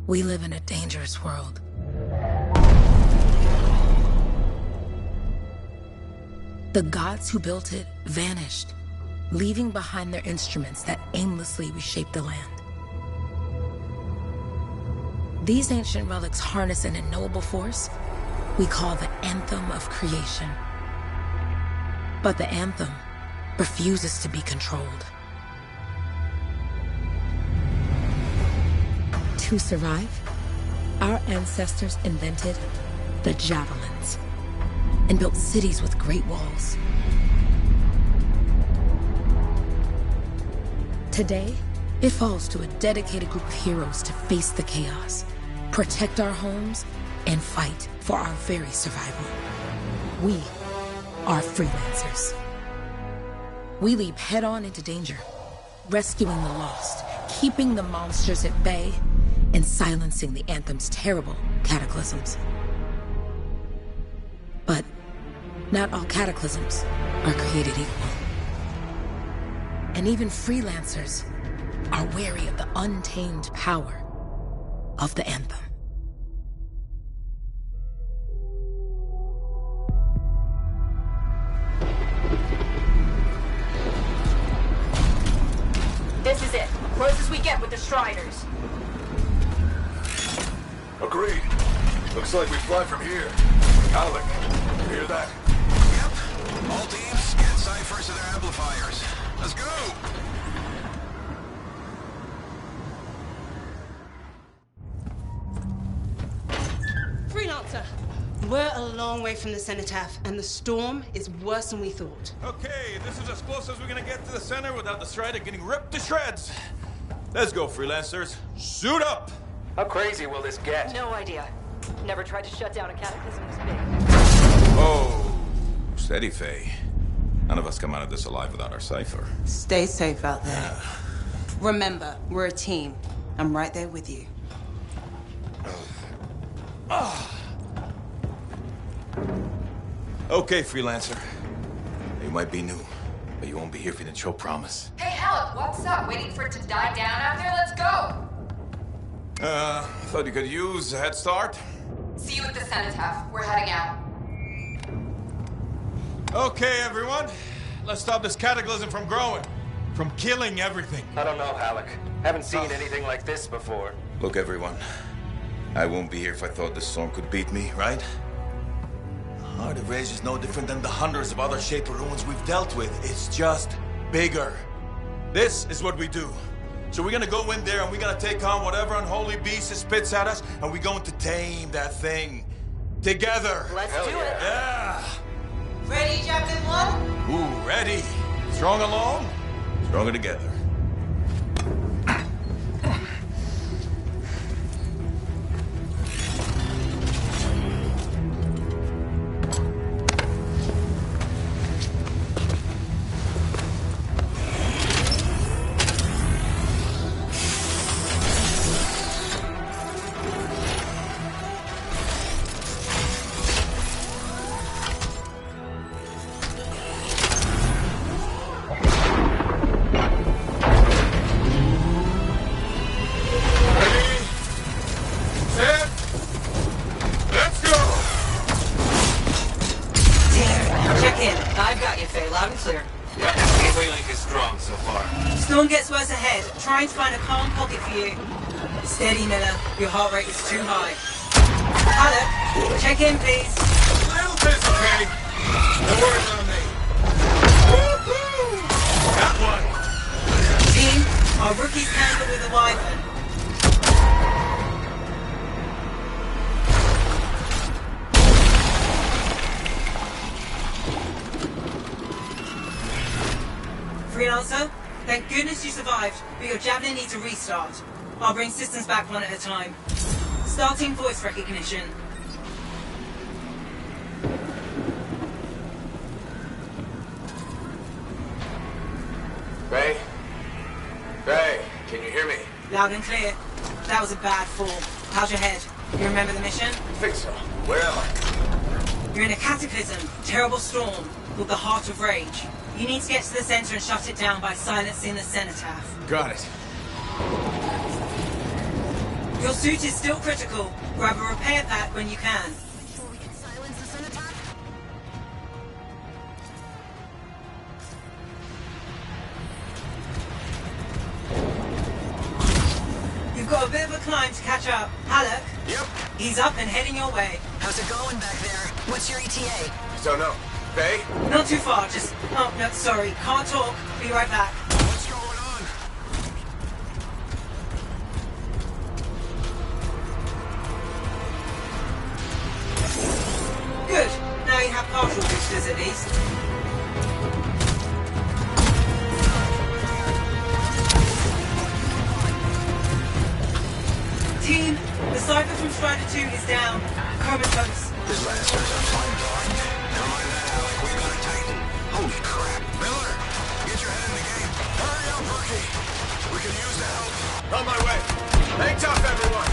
We live in a dangerous world. The gods who built it vanished, leaving behind their instruments that aimlessly reshaped the land. These ancient relics harness an unknowable force we call the Anthem of Creation. But the Anthem refuses to be controlled. To survive, our ancestors invented the javelins and built cities with great walls. Today, it falls to a dedicated group of heroes to face the chaos, protect our homes, and fight for our very survival. We are freelancers. We leap head-on into danger, rescuing the lost, keeping the monsters at bay, and silencing the Anthem's terrible cataclysms. But not all cataclysms are created equal. And even freelancers are wary of the untamed power of the Anthem. This is it. Closest we get with the Striders. Agreed. Looks like we fly from here. Alec, you hear that? Yep. All teams, get ciphers to their amplifiers. Let's go! Freelancer, we're a long way from the cenotaph, and the storm is worse than we thought. Okay, this is as close as we're gonna get to the center without the Strider getting ripped to shreds. Let's go, freelancers. Suit up! How crazy will this get? No idea. Never tried to shut down a cataclysm this big. Oh, steady, Faye. None of us come out of this alive without our cipher. Stay safe out there. Remember, we're a team. I'm right there with you. Okay, freelancer. You might be new, but you won't be here if you didn't show promise. Hey, Alec, what's up? Waiting for it to die down out there? Let's go! Thought you could use a head start. See you at the cenotaph. We're heading out. Okay, everyone. Let's stop this cataclysm from growing. From killing everything. I don't know, Alec. Haven't seen anything like this before. Look, everyone. I won't be here if I thought this storm could beat me, right? Oh, the Rage is no different than the hundreds of other Shaper ruins we've dealt with. It's just bigger. This is what we do. So we're gonna go in there and we're gonna take on whatever unholy beast it spits at us, and we're going to tame that thing. Together. Let's do it. Yeah. Ready, Javelin 1? Ooh, ready. Strong alone, stronger together. Trying to find a calm pocket for you. Steady, Miller. Your heart rate is too high. Alec, check in, please. A little busy, Kenny. No worries on me. Got one. Team, our rookies handled with a wyvern. Freelancer? Thank goodness you survived, but your Javelin needs a restart. I'll bring systems back one at a time. Starting voice recognition. Ray? Ray, can you hear me? Loud and clear. That was a bad fall. How's your head? You remember the mission? I think so. Where am I? You're in a cataclysm, terrible storm, called the Heart of Rage. You need to get to the center and shut it down by silencing the cenotaph. Got it. Your suit is still critical. Grab a repair pack when you can. Before we can silence the sun attack? You've got a bit of a climb to catch up. Halleck? Yep. He's up and heading your way. How's it going back there? What's your ETA? Don't know. Faye? Not too far, just... Oh, no, sorry. Can't talk. Be right back. What's going on? Good. Now you have partial boosters at least. Team, the Cypher from Strider 2 is down. Comatose. This Lancer's a fine dog. Never mind that, Alec. We got a Titan. Holy crap. Miller, get your head in the game. Hurry up, rookie. We can use the help. On my way. Hang tough, everyone.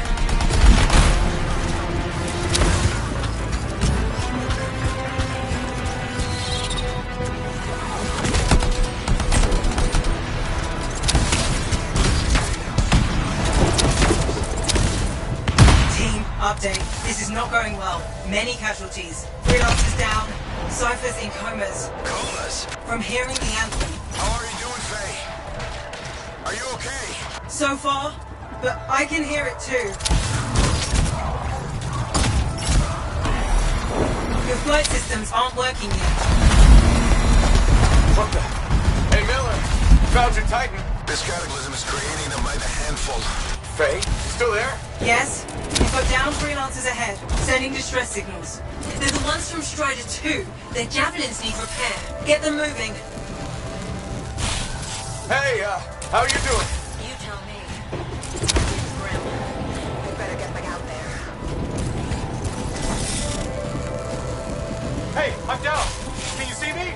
Team, update. This is not going well. Many casualties. Freelancers down. Cyphers in comas. Colas. From hearing the anthem. How are you doing, Faye? Are you okay? So far, but I can hear it too. Your flight systems aren't working yet. What the? Hey, Miller. Found your Titan. This cataclysm is creating them by the handful. Faye? Still there? Yes? We've got down freelancers ahead, sending distress signals. They're the ones from Strider 2. Their javelins need repair. Get them moving. Hey, how you doing? You tell me. Grim. We better get back out there. Hey, I'm down. Can you see me?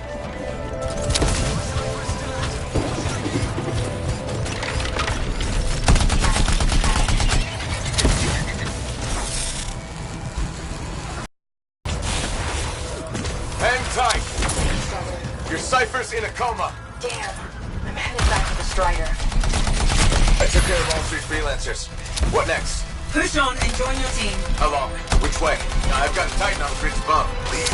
Hang tight. Your Cypher's in a coma. Damn. I'm headed back to the Strider. I took care of all 3 freelancers. What next? Push on and join your team. How long? Which way? I've got a Titan on the bridge above. Leave it.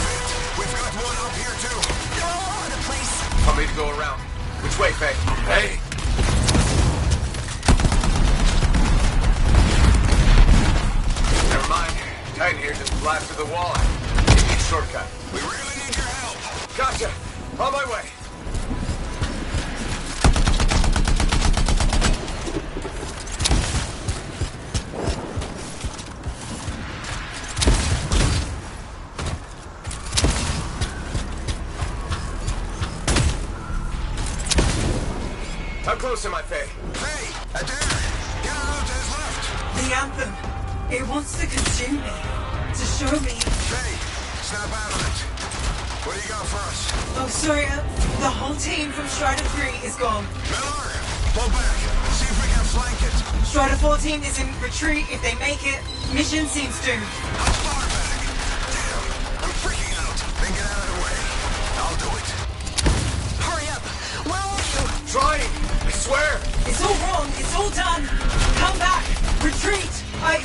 We've got one up here, too. You're all over the place. Want me to go around? Which way, Faye? Hey! Never mind. Titan here just blasted the wall out. Give me a shortcut. We really need your help. Gotcha! On my way! How close am I, Faye? Faye, Adair, get out to his left. The anthem. It wants to consume me. To show me. Faye, snap out of it. What do you got for us? Oh, sorry. The whole team from Strider 3 is gone. Miller, pull back. See if we can flank it. Strider 14 is in retreat. If they make it, mission seems doomed. How far back? Damn, I'm freaking out. Then get out of the way. I'll do it. Hurry up. Where are you? Trying! I swear! It's all wrong. It's all done. Come back. Retreat. I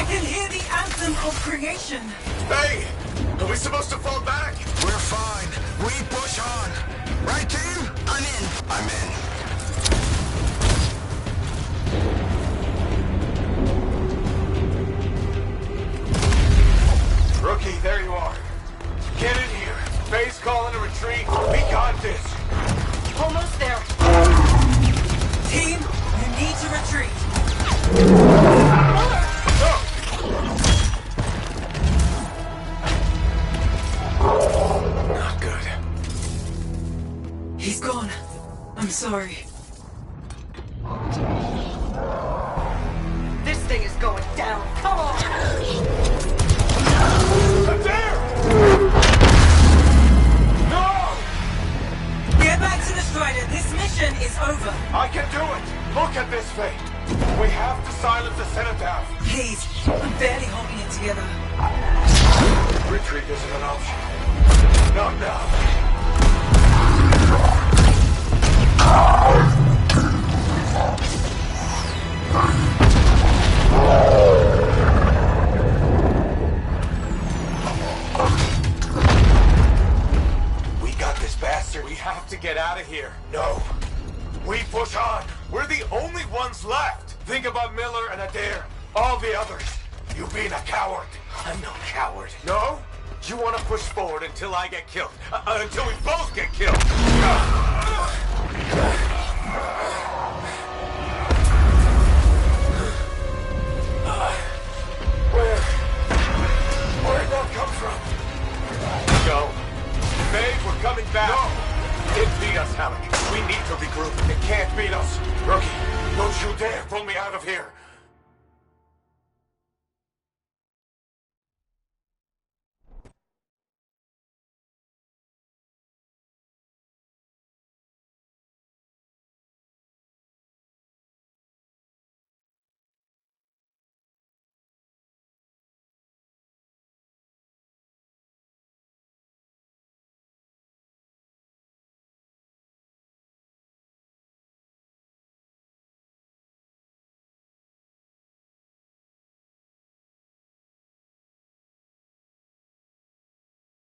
can hear the anthem of creation. Hey! Are we supposed to fall back? We're fine. We push on. Right, team? I'm in. I'm in. Rookie, there you are. Get in here. Faye's calling a retreat. We got this. Almost there. Team, you need to retreat. Not good. He's gone. I'm sorry. This thing is going down. Come on! Adair! No! Get back to the Strider. This mission is over. I can do it. Look at this, Faye. We have to silence the cenotaph. Please, I'm barely holding it together. Retreat isn't an option. Not now. We have to get out of here. No. We push on. We're the only ones left. Think about Miller and Adair. All the others. You being a coward. I'm no coward. No? You want to push forward until I get killed. Until we both get killed. Where'd that come from? Go. Maeve, we're coming back. No! It beat us, Halleck. We need to regroup. It can't beat us. Rookie, don't you dare pull me out of here.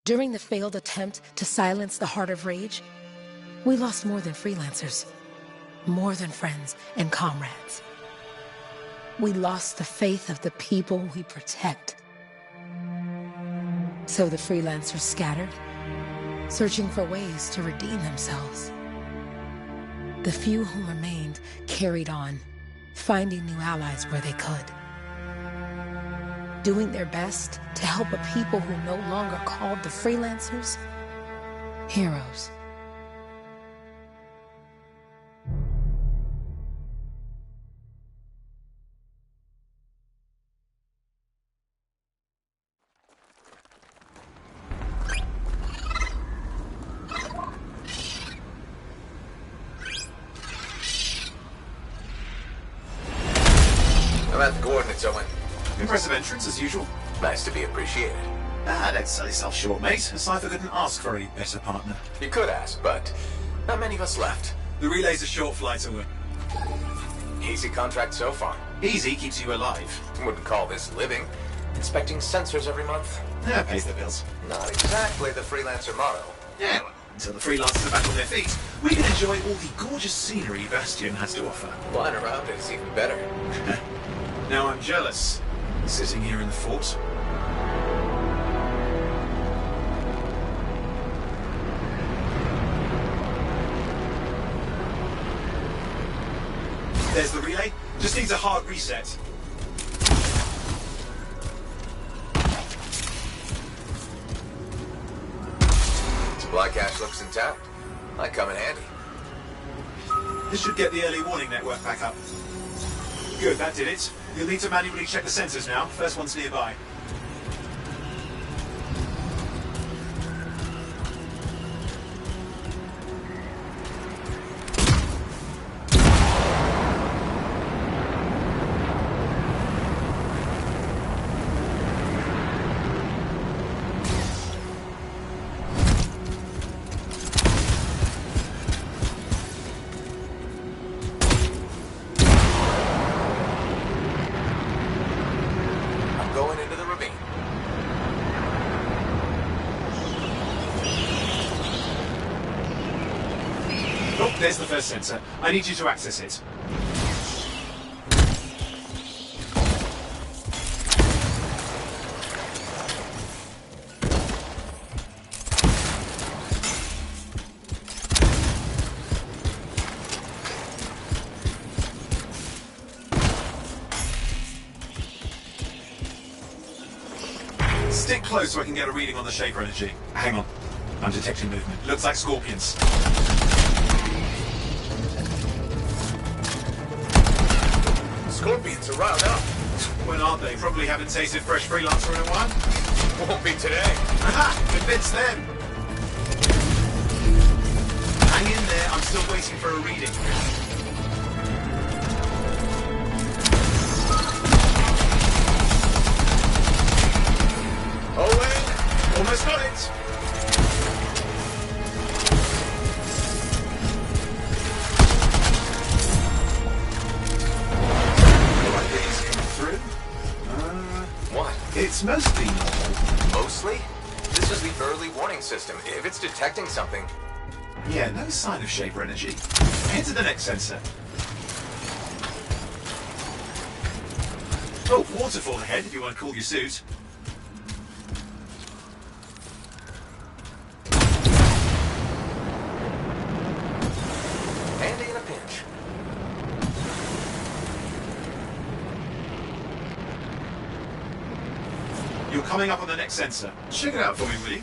During the failed attempt to silence the Heart of Rage, we lost more than freelancers, more than friends and comrades. We lost the faith of the people we protect. So the freelancers scattered, searching for ways to redeem themselves. The few who remained carried on, finding new allies where they could. Doing their best to help a people who no longer called the freelancers heroes. I'm at the coordinates, Owen. Impressive entrance, as usual. Nice to be appreciated. Don't sell yourself short, mate. A cipher couldn't ask for a better partner. You could ask, but not many of us left. The relay's a short flight away. Easy contract so far. Easy keeps you alive. Wouldn't call this living. Inspecting sensors every month? Yeah, pays the bills. Not exactly the freelancer motto. Yeah, well, until the freelancers are back on their feet, we can enjoy all the gorgeous scenery Bastion has to offer. Flying around it is even better. Now I'm jealous, sitting here in the fort. There's the relay. Just needs a hard reset. Supply cache looks intact. Might come in handy. This should get the early warning network back up. Good, that did it. You'll need to manually check the sensors now. First one's nearby. There's the first sensor. I need you to access it. Stick close so I can get a reading on the Shaper energy. Hang on. I'm detecting movement. Looks like scorpions. Scorpions are riled up. When aren't they? Probably haven't tasted fresh freelancer in a while. Won't be today. Aha! Convince them! Hang in there, I'm still waiting for a reading. Owen! Almost got it! It's mostly normal. Mostly? This is the early warning system. If it's detecting something... Yeah, no sign of Shaper energy. Head to the next sensor. Oh, waterfall ahead if you want to cool your suit. Handy in a pinch. You're coming up on the next sensor. Check it out for me, will you?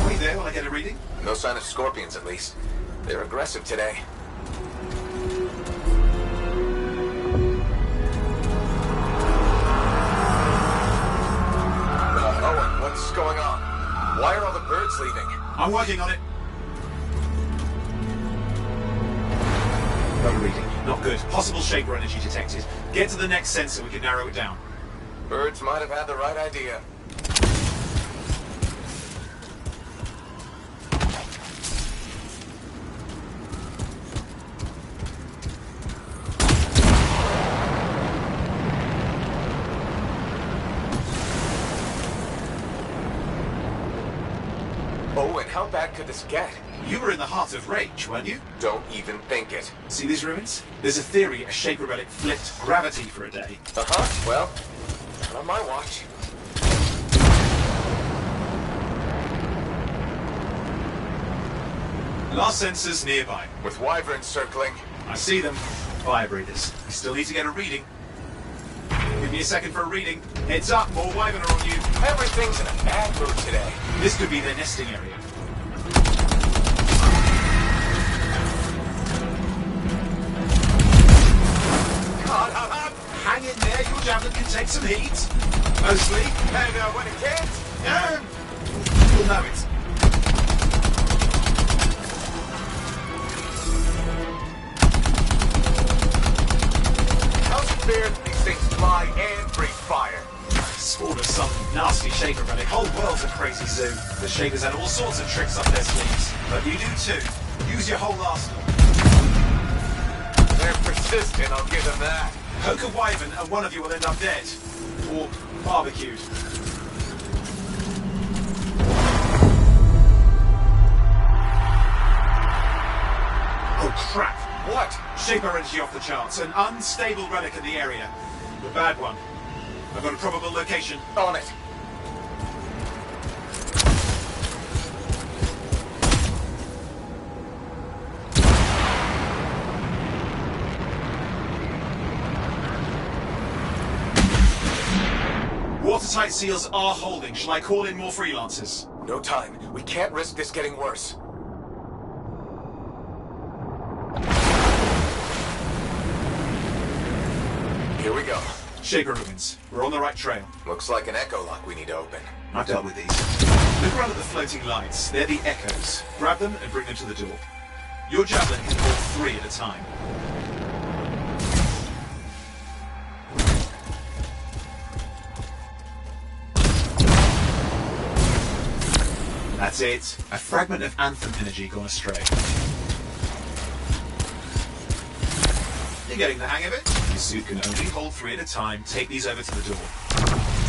Wait there while I get a reading. No sign of scorpions, at least. They're aggressive today. Owen, what's going on? Why are all the birds leaving? I'm working on it. No reading. Not good. Possible Shaper energy detected. Get to the next sensor, we can narrow it down. Birds might have had the right idea. Owen, how bad could this get? You were in the heart of rage, weren't you? Don't even think it. See these ruins? There's a theory a Shaper relic flipped gravity for a day. Uh-huh. Well, not on my watch. Last sensor's nearby. With wyverns circling. I see them. Fire breathers. You still need to get a reading. Give me a second for a reading. Heads up, more wyvern are on you. Everything's in a bad mood today. This could be their nesting area. Hang in there, your javelin can take some heat. Mostly. And when it can't? You'll know it. How's it fair that these things fly and breathe fire? Spawn of some nasty Shaper relic. Whole world's a crazy zoo. The Shapers had all sorts of tricks up their sleeves. But you do too. Use your whole arsenal. They're persistent, I'll give them that. Poke a wyvern and one of you will end up dead. Or barbecued. Oh crap! What? Shaper energy off the charts. An unstable relic in the area. The bad one. I've got a probable location. On it. Watertight seals are holding. Shall I call in more freelancers? No time. We can't risk this getting worse. Here we go. Shaper ruins. We're on the right trail. Looks like an echo lock we need to open. I've dealt with these. Look around at the floating lights. They're the echoes. Grab them and bring them to the door. Your javelin can hold 3 at a time. That's it. A fragment of Anthem energy gone astray. You're getting the hang of it. Your suit can only hold 3 at a time. Take these over to the door.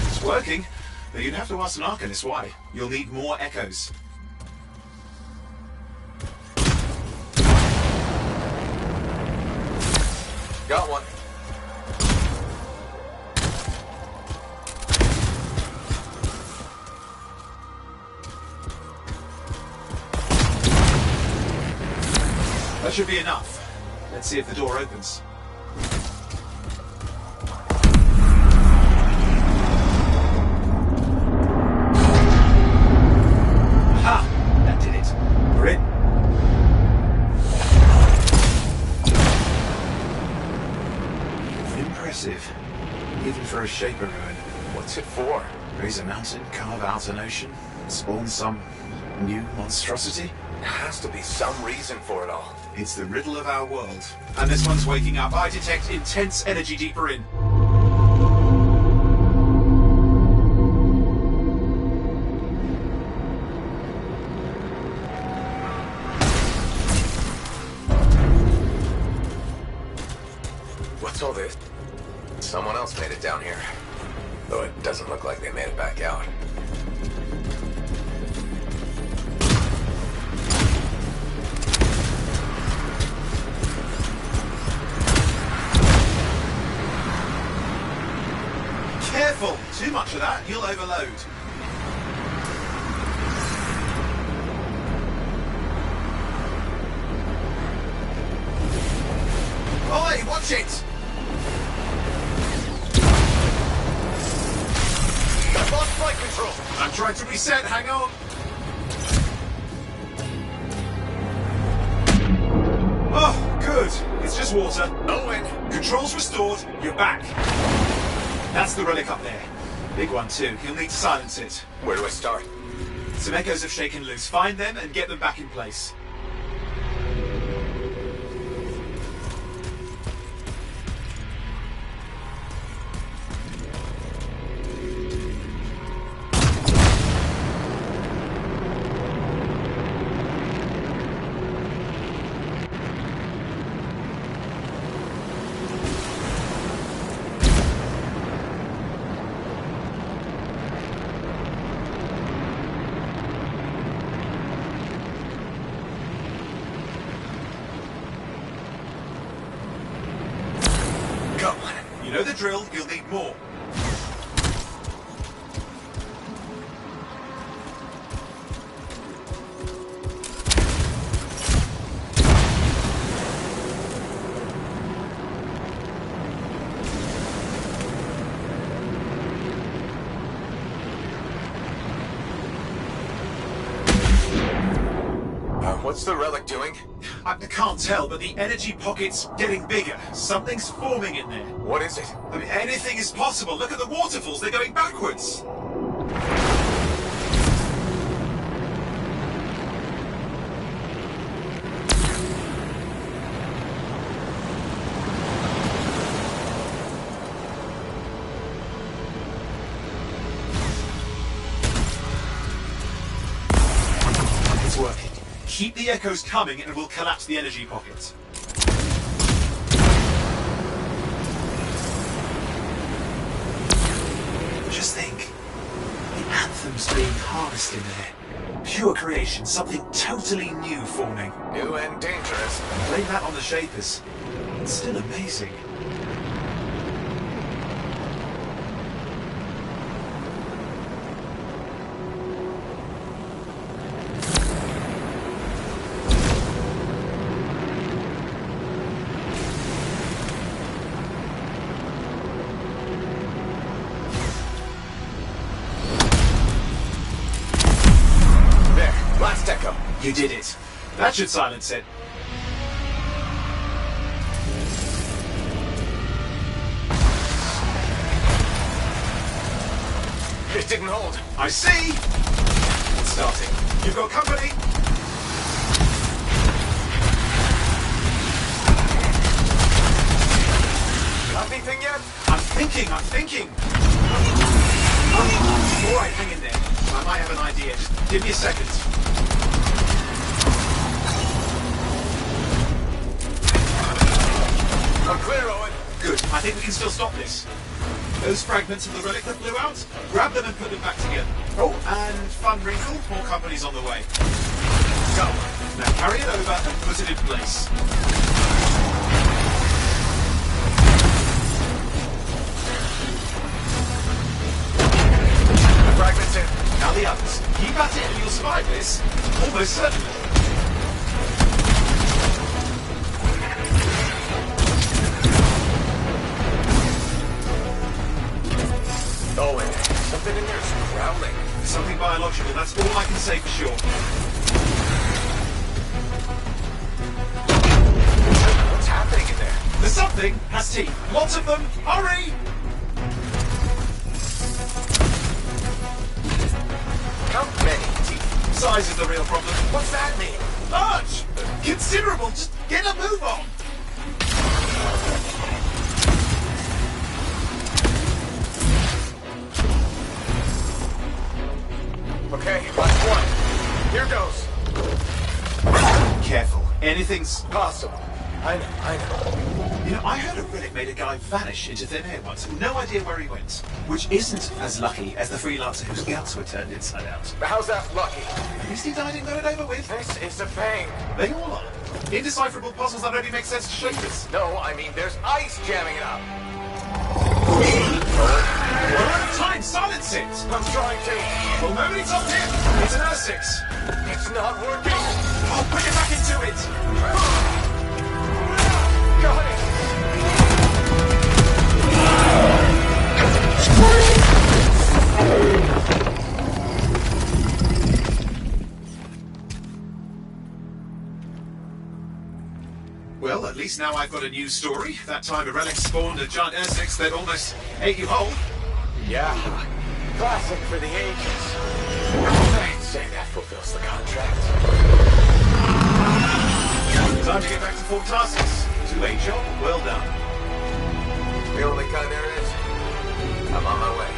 It's working, but you'd have to ask an Arcanist why. You'll need more echoes. Got one. That should be enough. Let's see if the door opens. Ha! That did it. We're in. Impressive. Even for a Shaper ruin. What's it for? Raise a mountain, carve out an ocean, spawn some new monstrosity? There has to be some reason for it all. It's the riddle of our world. And this one's waking up. I detect intense energy deeper in. What's all this? Someone else made it down here. Though it doesn't look like they made it back out. Careful! Too much of that, you'll overload. Oi, watch it! I've lost flight control. I'm trying to reset, hang on. Oh, good. It's just water. Owen! Controls restored, you're back. That's the relic up there. Big one too, you'll need to silence it. Where do I start? Some echoes have shaken loose. Find them and get them back in place. You know the drill, you'll need more. What's the relic doing? I can't tell, but the energy pocket's getting bigger. Something's forming in there. What is it? I mean, anything is possible. Look at the waterfalls, they're going backwards. It's working. Keep the echoes coming and we'll collapse the energy pocket. Just think, the anthem's being harnessed in there. Pure creation, something totally new forming. New and dangerous. Blame that on the Shapers. It's still amazing. Last echo. You did it. That should silence it. It didn't hold. I see! It's starting. You've got company. Got anything yet? I'm thinking. Alright, hang in there. I might have an idea. Just give me a second. I'm clear, Owen. Good. I think we can still stop this. Those fragments of the relic that blew out, grab them and put them back together. Oh, and fun wrinkle, more company's on the way. Go. Now carry it over and put it in place. The fragment's in. Now the others. Keep at it and you'll survive this. Almost certainly. Owen, something in there's growling. Something biological, that's all I can say for sure. What's happening in there? The something has teeth. Lots of them. Hurry! How many teeth? Size is the real problem. What's that mean? Large! Considerable! Just get a move on! Okay, last one. Here goes. Careful. Anything's Possible. I know. You know, I heard a relic made a guy vanish into thin air once. No idea where he went. Which isn't as lucky as the freelancer whose guts were turned inside out. How's that lucky? At least he died and got it over with. This is a pain. They all are. Indecipherable puzzles that only make sense to Shapers. No, I mean there's ice jamming it up. We're out of time! Silence it! I'm trying to. Well, nobody told him! It's an R6! It's not working. Oh, put it back into it! Got it. Well, at least now I've got a news story. That time a relic spawned a giant R6 that almost ate you whole. Yeah. Classic for the ages. I'd say that fulfills the contract. Time to get back to Fort Tarsus. Two-way job, well done. The only kind there is. I'm on my way.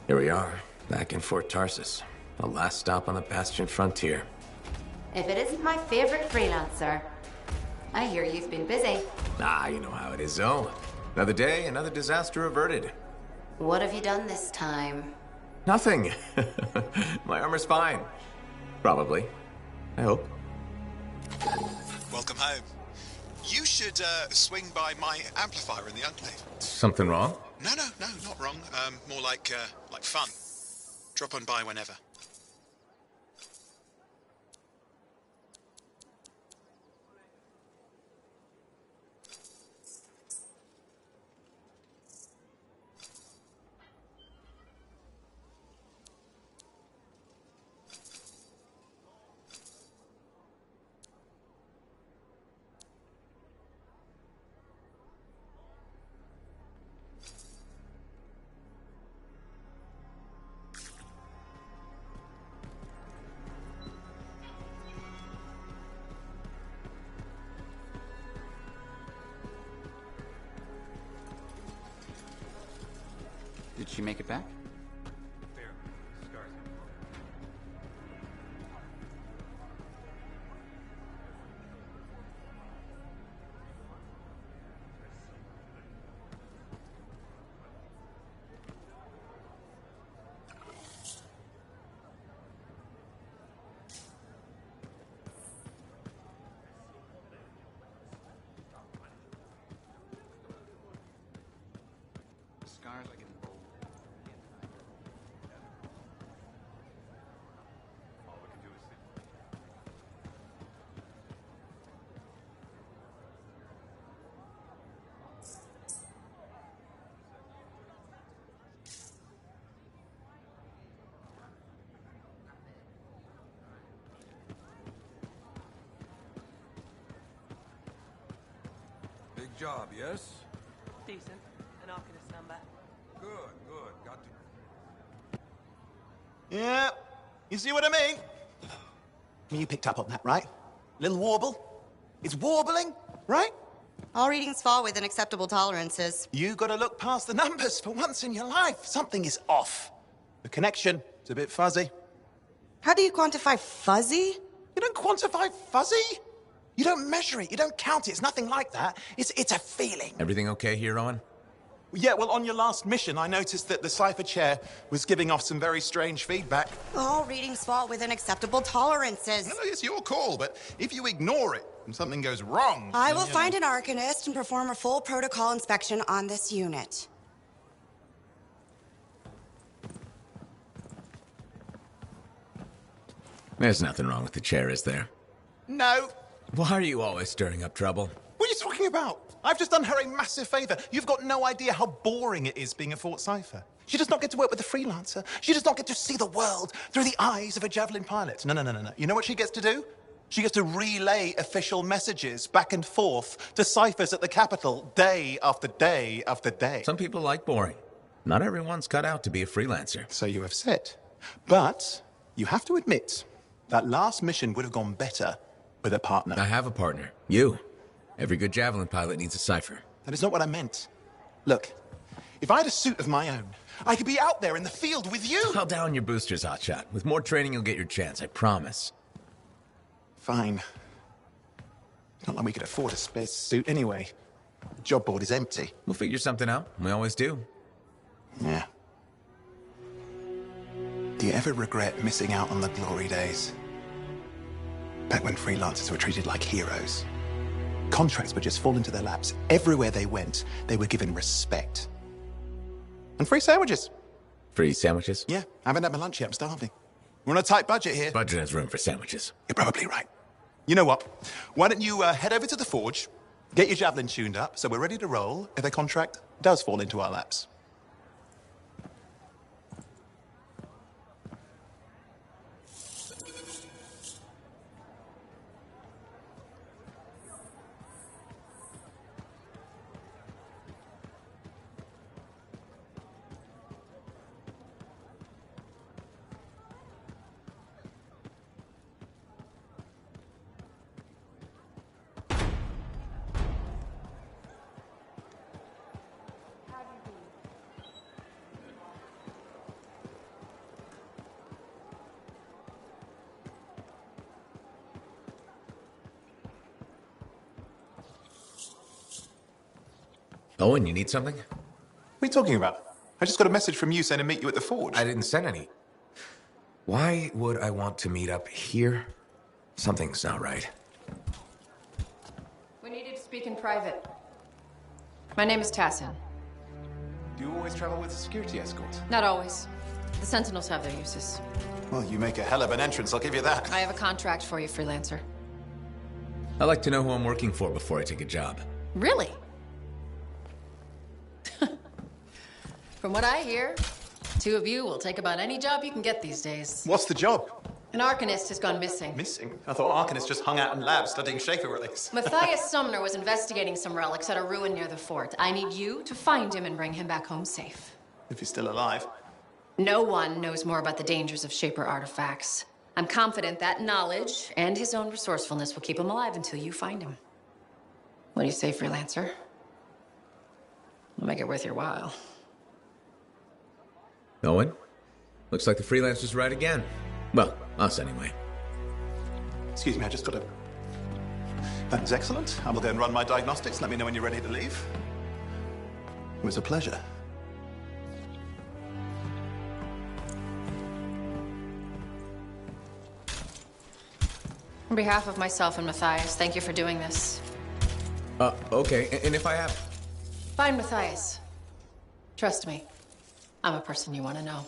Here we are, back in Fort Tarsus. The last stop on the Bastion frontier. If it isn't my favorite freelancer. I hear you've been busy. Ah, you know how it is, Zoe. Another day, another disaster averted. What have you done this time? Nothing. My armor's fine. Probably. I hope. Welcome home. You should swing by my amplifier in the Enclave. Something wrong? No, not wrong. More like fun. Drop on by whenever. Did she make it back? Scars like an old. Big job, yes? Decent. An Arcanist number. Good. Got to... Yeah, you see what I mean? You picked up on that, right? Little warble? It's warbling, right? All readings fall within acceptable tolerances. You gotta look past the numbers for once in your life. Something is off. The connection is a bit fuzzy. How do you quantify fuzzy? You don't quantify fuzzy? You don't measure it, you don't count it, it's nothing like that. It's a feeling. Everything okay here, Owen? Yeah, well, on your last mission, I noticed that the cipher chair was giving off some very strange feedback. All readings fall within acceptable tolerances. No, it's your call, but if you ignore it and something goes wrong... I will find an Arcanist and perform a full protocol inspection on this unit. There's nothing wrong with the chair, is there? No. Why are you always stirring up trouble? What are you talking about? I've just done her a massive favor. You've got no idea how boring it is being a Fort Cipher. She does not get to work with a freelancer. She does not get to see the world through the eyes of a Javelin pilot. No. You know what she gets to do? She gets to relay official messages back and forth to ciphers at the Capitol day after day after day. Some people like boring. Not everyone's cut out to be a freelancer. So you have said. But you have to admit, that last mission would have gone better with a partner. I have a partner. You. Every good Javelin pilot needs a cipher. That is not what I meant. Look, if I had a suit of my own, I could be out there in the field with you. Call down your boosters, Hotshot. With more training, you'll get your chance, I promise. Fine. Not like we could afford a spare suit anyway. The job board is empty. We'll figure something out. We always do. Yeah. Do you ever regret missing out on the glory days? Back when freelancers were treated like heroes. Contracts would just fall into their laps. Everywhere they went, they were given respect. And free sandwiches. Free sandwiches? Yeah, I haven't had my lunch yet. I'm starving. We're on a tight budget here. Budget has room for sandwiches. You're probably right. You know what? Why don't you head over to the forge, get your Javelin tuned up, so we're ready to roll if a contract does fall into our laps. Owen, you need something? What are you talking about? I just got a message from you saying to meet you at the forge. I didn't send any. Why would I want to meet up here? Something's not right. We needed to speak in private. My name is Tassin. Do you always travel with a security escort? Not always. The Sentinels have their uses. Well, you make a hell of an entrance, I'll give you that. I have a contract for you, freelancer. I like to know who I'm working for before I take a job. Really? From what I hear, two of you will take about any job you can get these days. What's the job? An Arcanist has gone missing. Missing? I thought Arcanists just hung out in labs studying Shaper relics. Matthias Sumner was investigating some relics at a ruin near the fort. I need you to find him and bring him back home safe. If he's still alive. No one knows more about the dangers of Shaper artifacts. I'm confident that knowledge and his own resourcefulness will keep him alive until you find him. What do you say, freelancer? We'll make it worth your while. Owen? Looks like the freelancer's right again. Well, us anyway. Excuse me, I just got a... That is excellent. I will go and run my diagnostics. Let me know when you're ready to leave. It was a pleasure. On behalf of myself and Matthias, thank you for doing this. Okay, and if I have... Find Matthias. Trust me, I'm a person you want to know.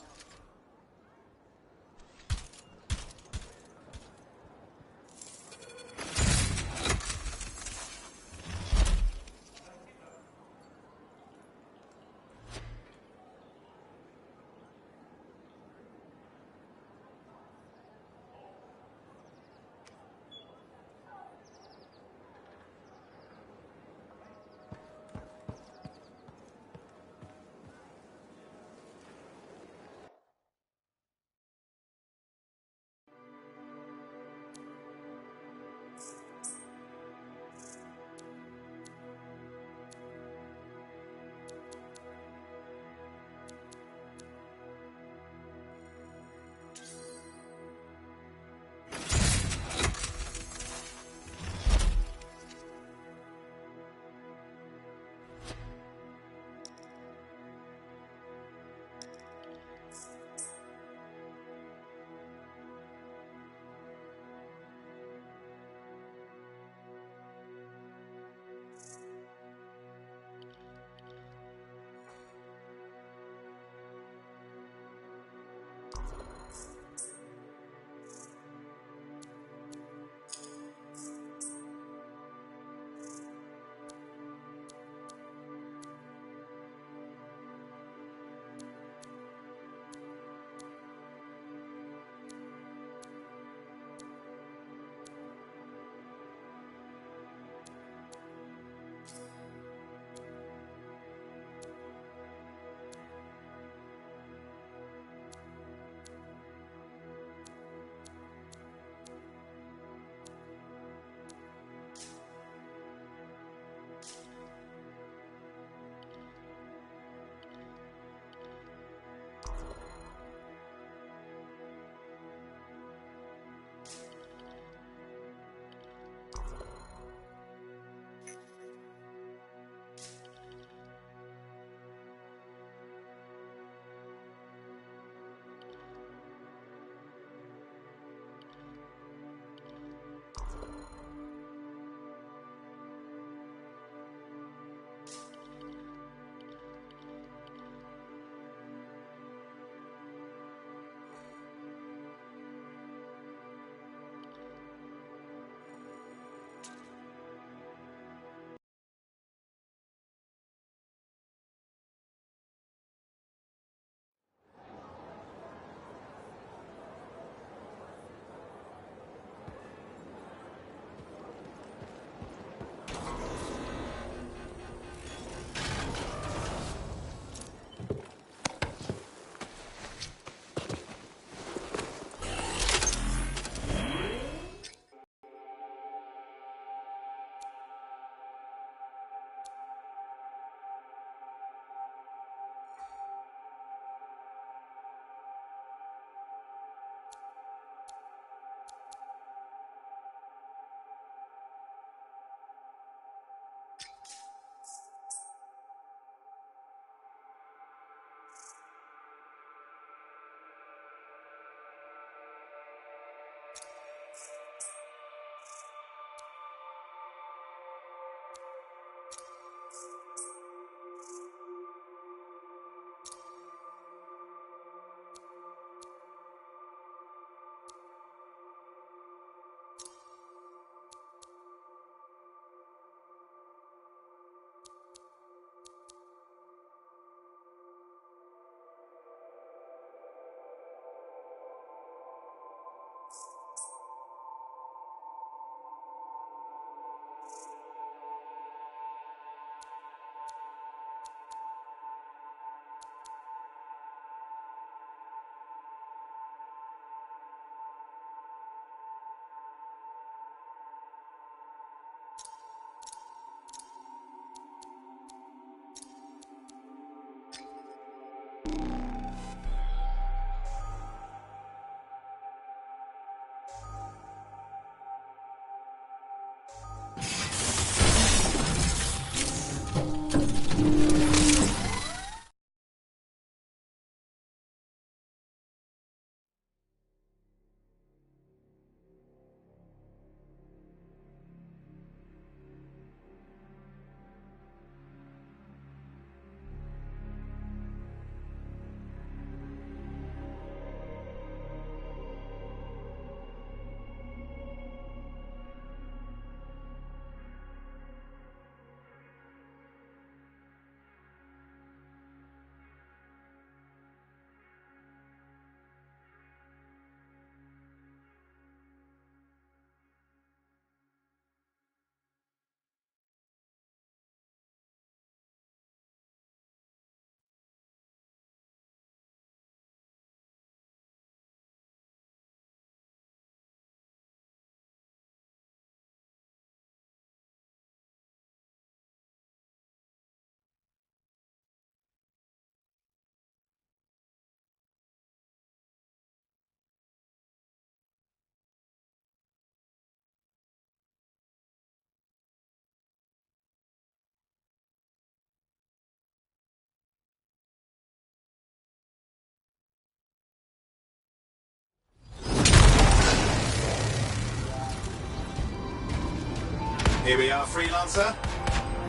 Here we are, Freelancer.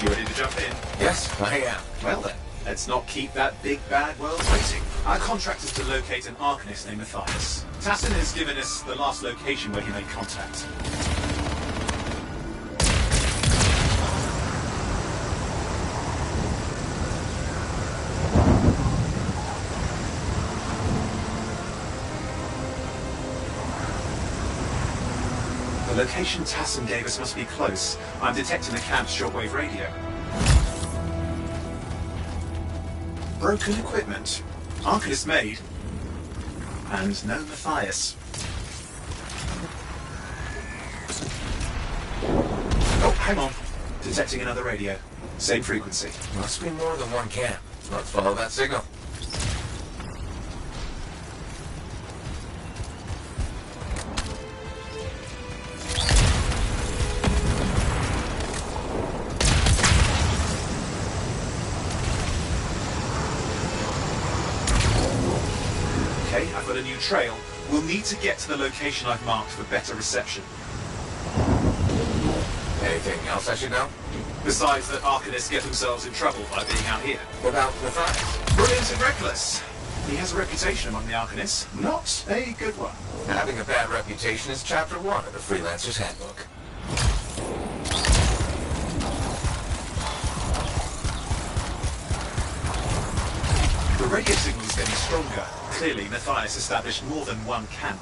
You ready to jump in? Yes, I am. Well then, let's not keep that big bad world waiting. Our contract is to locate an Arcanist named Matthias. Tassin has given us the last location where he made contact. The location Tassin gave us must be close. I'm detecting the camp's shortwave radio. Broken equipment. Arcanist made. And no Matthias. Oh, hang on. Detecting another radio. Same frequency. Must be more than one camp. Let's follow that signal. Okay, I've got a new trail. We'll need to get to the location I've marked for better reception. Anything else I should know? Besides that Arcanists get themselves in trouble by being out here. What about Matthias? Brilliant and reckless. He has a reputation among the Arcanists. Not a good one. Having a bad reputation is chapter 1 of the Freelancer's Handbook. The radio signal is getting stronger. Clearly, Matthias established more than one camp.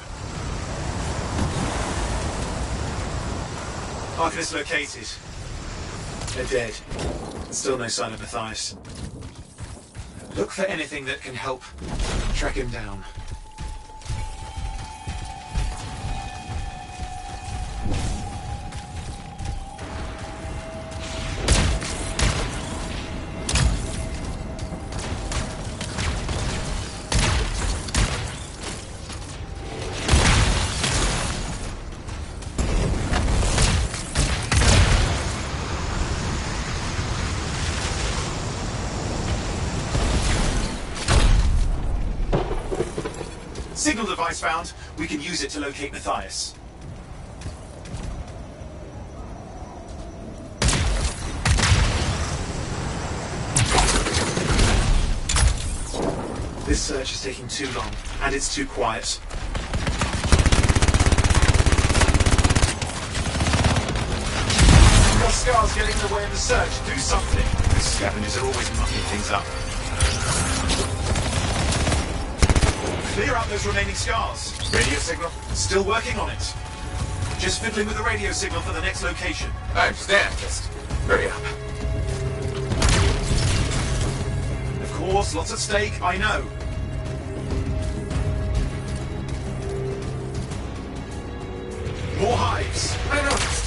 Arcanist located. They're dead. Still no sign of Matthias. Look for anything that can help track him down. Signal device found. We can use it to locate Matthias. This search is taking too long, and it's too quiet. Got scars getting in the way of the search. Do something. These scavengers are always mucking things up. Clear out those remaining scars. Radio signal? Still working on it. Just fiddling with the radio signal for the next location. I understand. Just hurry up. Of course, lots at stake, I know. More hives. I noticed.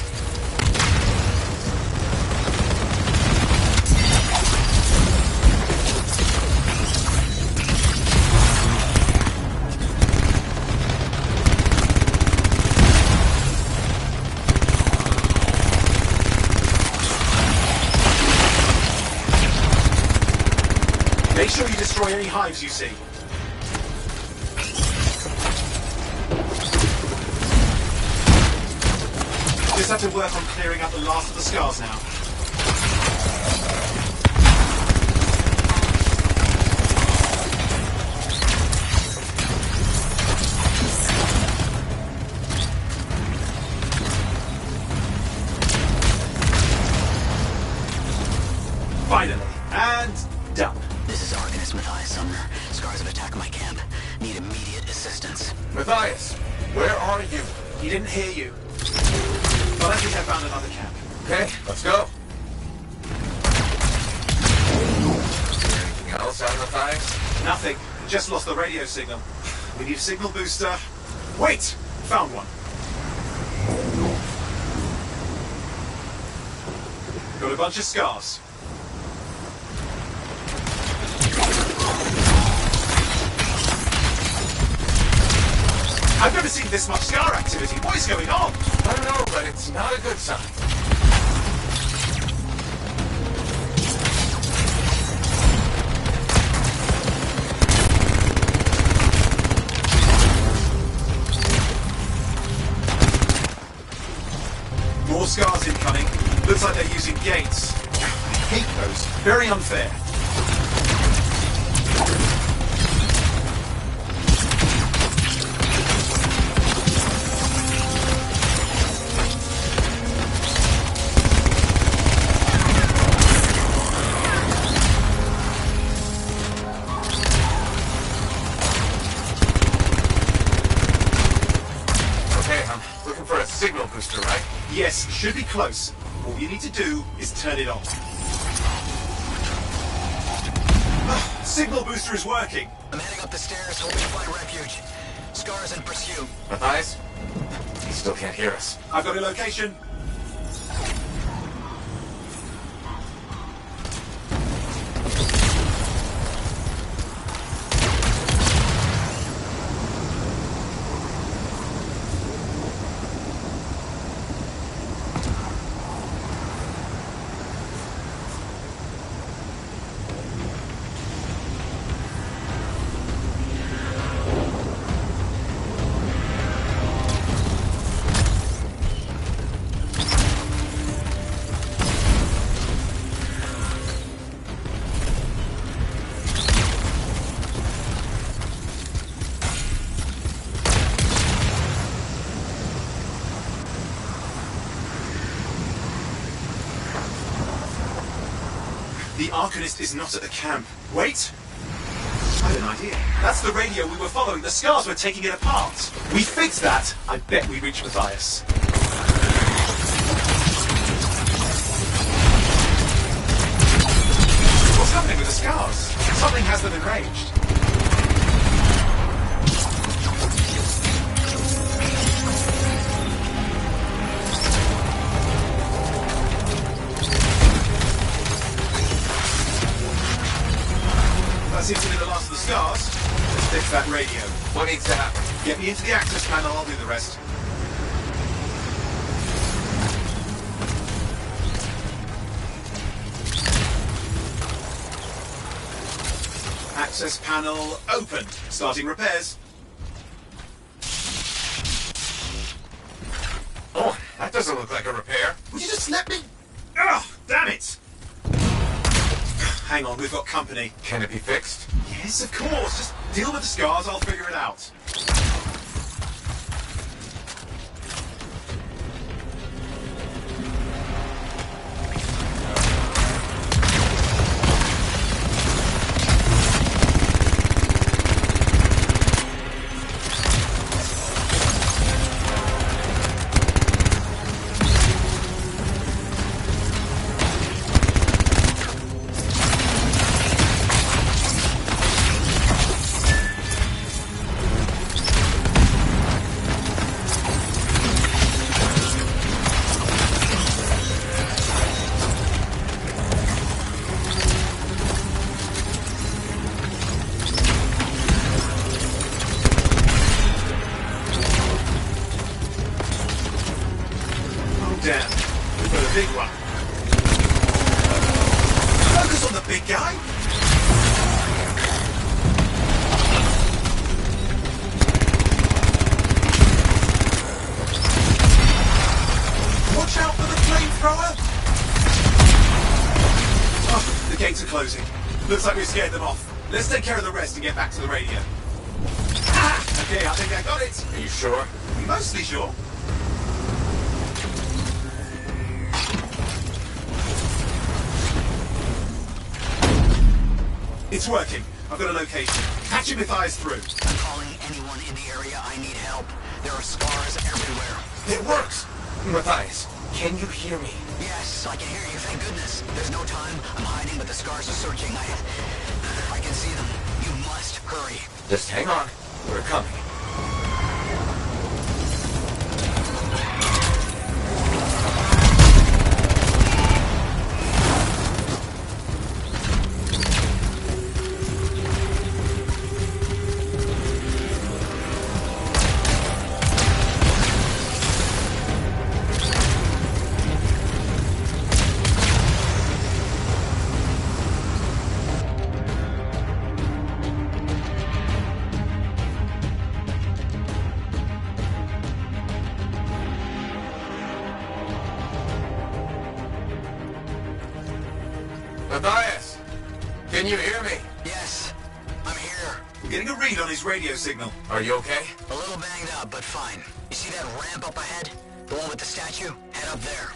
Make sure you destroy any hives you see. Just have to work on clearing out the last of the scars now. Finally. And done. This is Arcanist Matthias Sumner. Scars have attacked my camp. Need immediate assistance. Matthias, where are you? He didn't hear you. But I think I found another camp. Okay, let's go. Anything else out of Matthias? Nothing. Just lost the radio signal. We need a signal booster. Wait! Found one. Got a bunch of scars. I've never seen this much scar activity. What is going on? I don't know, but it's not a good sign. More scars incoming. Looks like they're using gates. I hate those. Very unfair. Signal booster, right? Yes, should be close. All you need to do is turn it on. Signal booster is working. I'm heading up the stairs, hoping to find refuge. Scars in pursuit. Matthias? He still can't hear us. I've got a location. The Arcanist is not at the camp. Wait! I have an idea. That's the radio we were following. The Scars were taking it apart. We fixed that. I bet we reached Matthias. What's happening with the Scars? Something has them enraged. That seems to be the last of the Scars. Let's fix that radio. What needs to happen? Get me into the access panel, I'll do the rest. Access panel opened. Starting repairs. Oh, that doesn't look like a repair. Would you just let me? Ugh, damn it! Hang on, we've got company. Can it be fixed? Yes, of course. Just deal with the Scars, I'll figure it out. Damn, we've got a big one. Focus on the big guy. Watch out for the flamethrower. Oh, the gates are closing. Looks like we scared them off. Let's take care of the rest and get back to the radio. Ah! Okay, I think I got it. Are you sure? Mostly sure. It's working. I've got a location. Catch him if eyes through. I'm calling anyone in the area. I need help. There are Scars everywhere. It works! Matthias, can you hear me? Yes, I can hear you, thank goodness. There's no time. I'm hiding, but the Scars are searching. I can see them. You must hurry. Just hang on. We're coming. Matthias! Can you hear me? Yes, I'm here. We're getting a read on his radio signal. Are you okay? A little banged up, but fine. You see that ramp up ahead? The one with the statue? Head up there.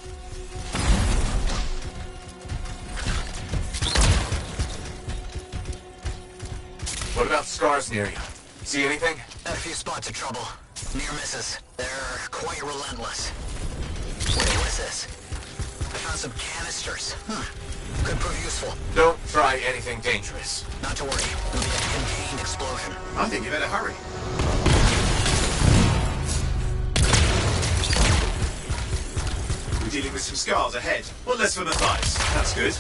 What about scars near you? See anything? Had a few spots of trouble. Near misses. They're quite relentless. Wait, what is this? I found some canisters. Could prove useful. Don't try anything dangerous. Not to worry. It'll be a contained explosion. I think you better hurry. We're dealing with some scars ahead. Well, less for Matthias. That's good.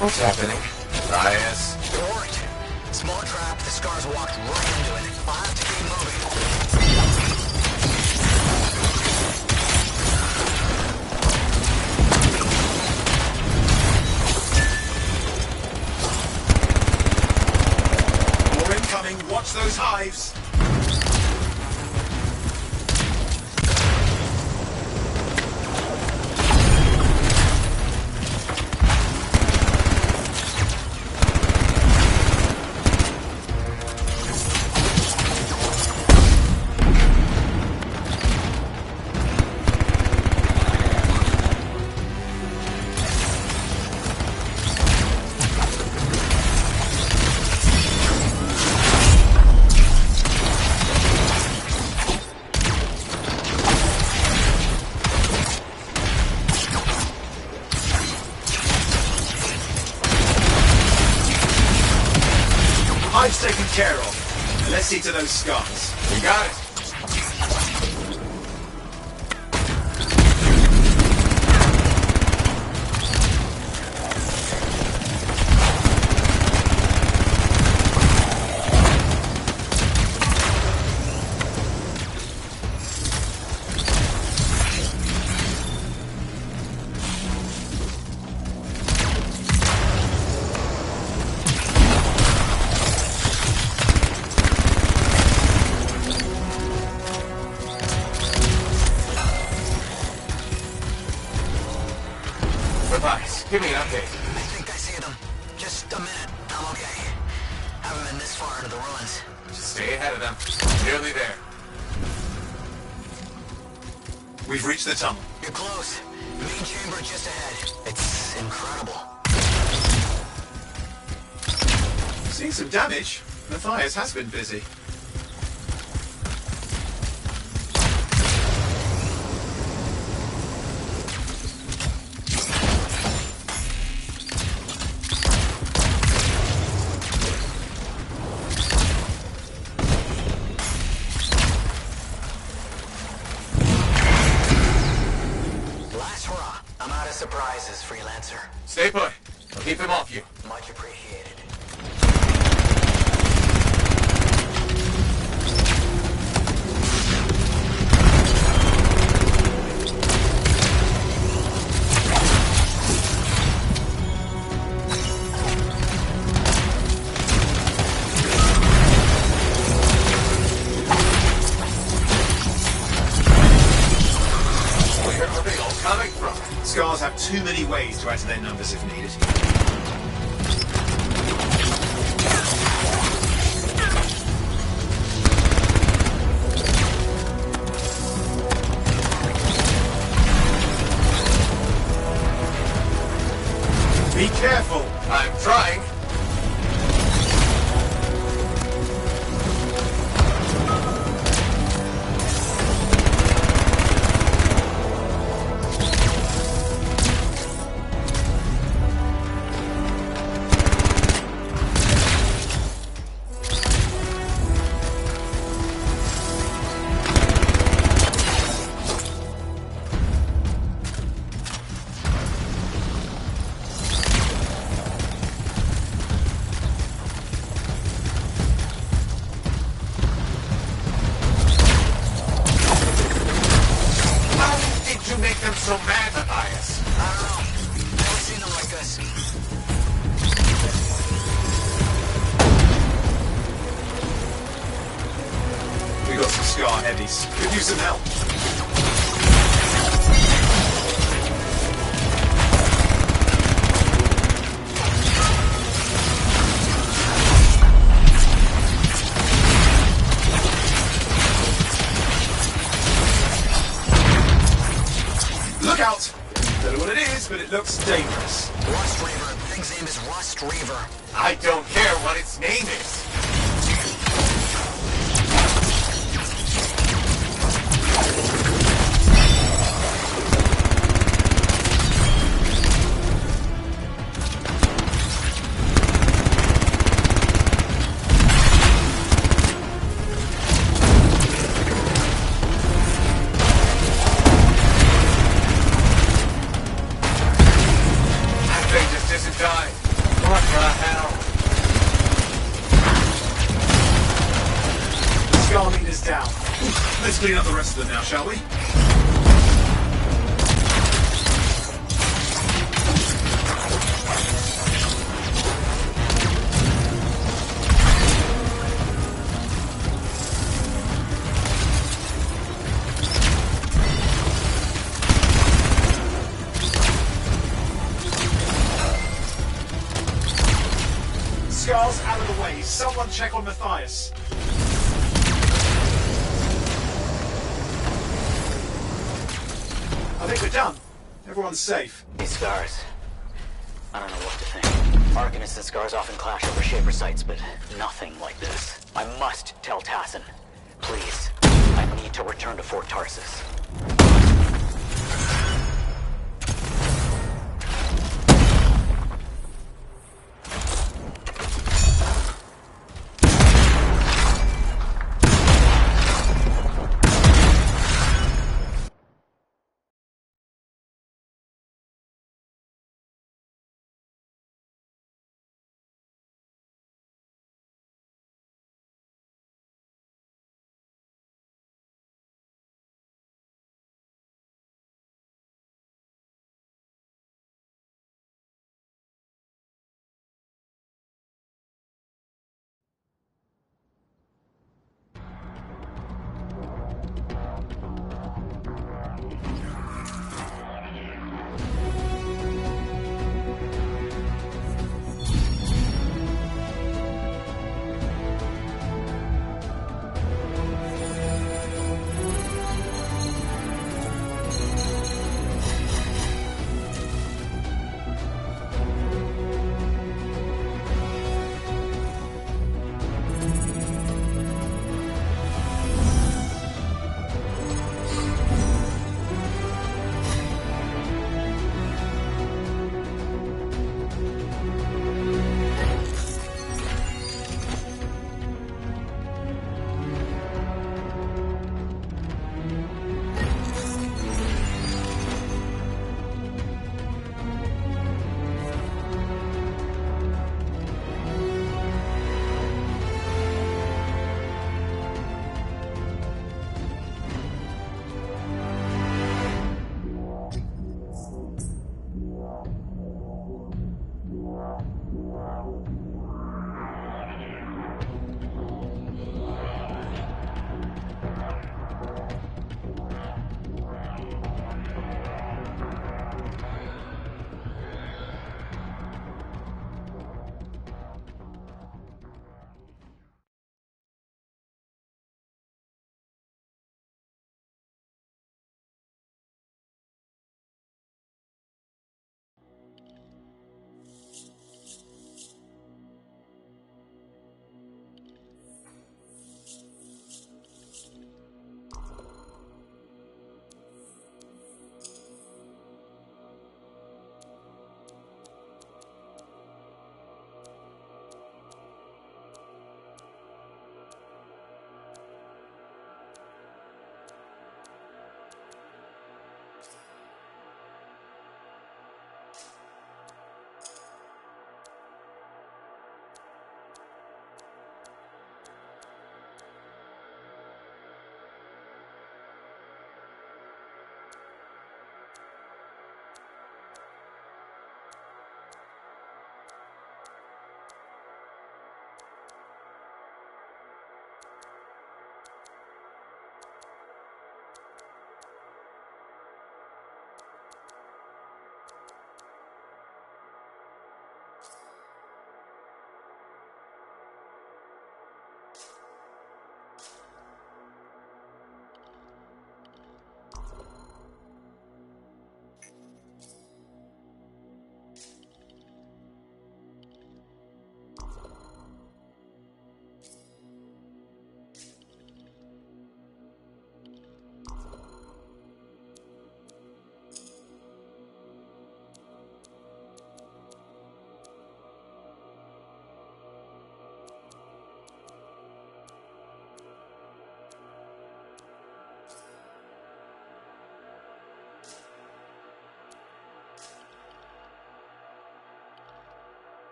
What's happening? Matthias? You're worried. Small trap, the scars walked right into it. I'll have to keep moving. More incoming. Watch those hives. Hive's taken care of. Let's see to those scars. You got it. Matthias, give me an update. I think I see them. Just a minute. I'm okay. Haven't been this far into the ruins. Just stay ahead of them. Nearly there. We've reached the tunnel. You're close. Main chamber just ahead. It's incredible. Seeing some damage. Matthias has been busy. Last hurrah. I'm out of surprises, freelancer. Stay put. I'll keep them off you. Much appreciated. Where are they all coming from? Scars have too many ways to add to their numbers if needed. Be careful! I'm trying. mad, Matthias? I don't know. Never seen them like this. We got some Scar heavies. Could use some help. Look out! Don't know what it is, but it looks dangerous. Rust Reaver. Thing's name is Rust Reaver. I don't care what its name is. What the hell? Scar leader's down. Let's clean up the rest of them now, shall we? Scar's out of the way. Someone check on Matthias. I think we're done. Everyone's safe. These Scars. I don't know what to think. Arcanists and Scars often clash over Shaper sites, but nothing like this. I must tell Tassin. Please. I need to return to Fort Tarsus.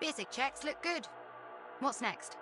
Basic checks look good. What's next?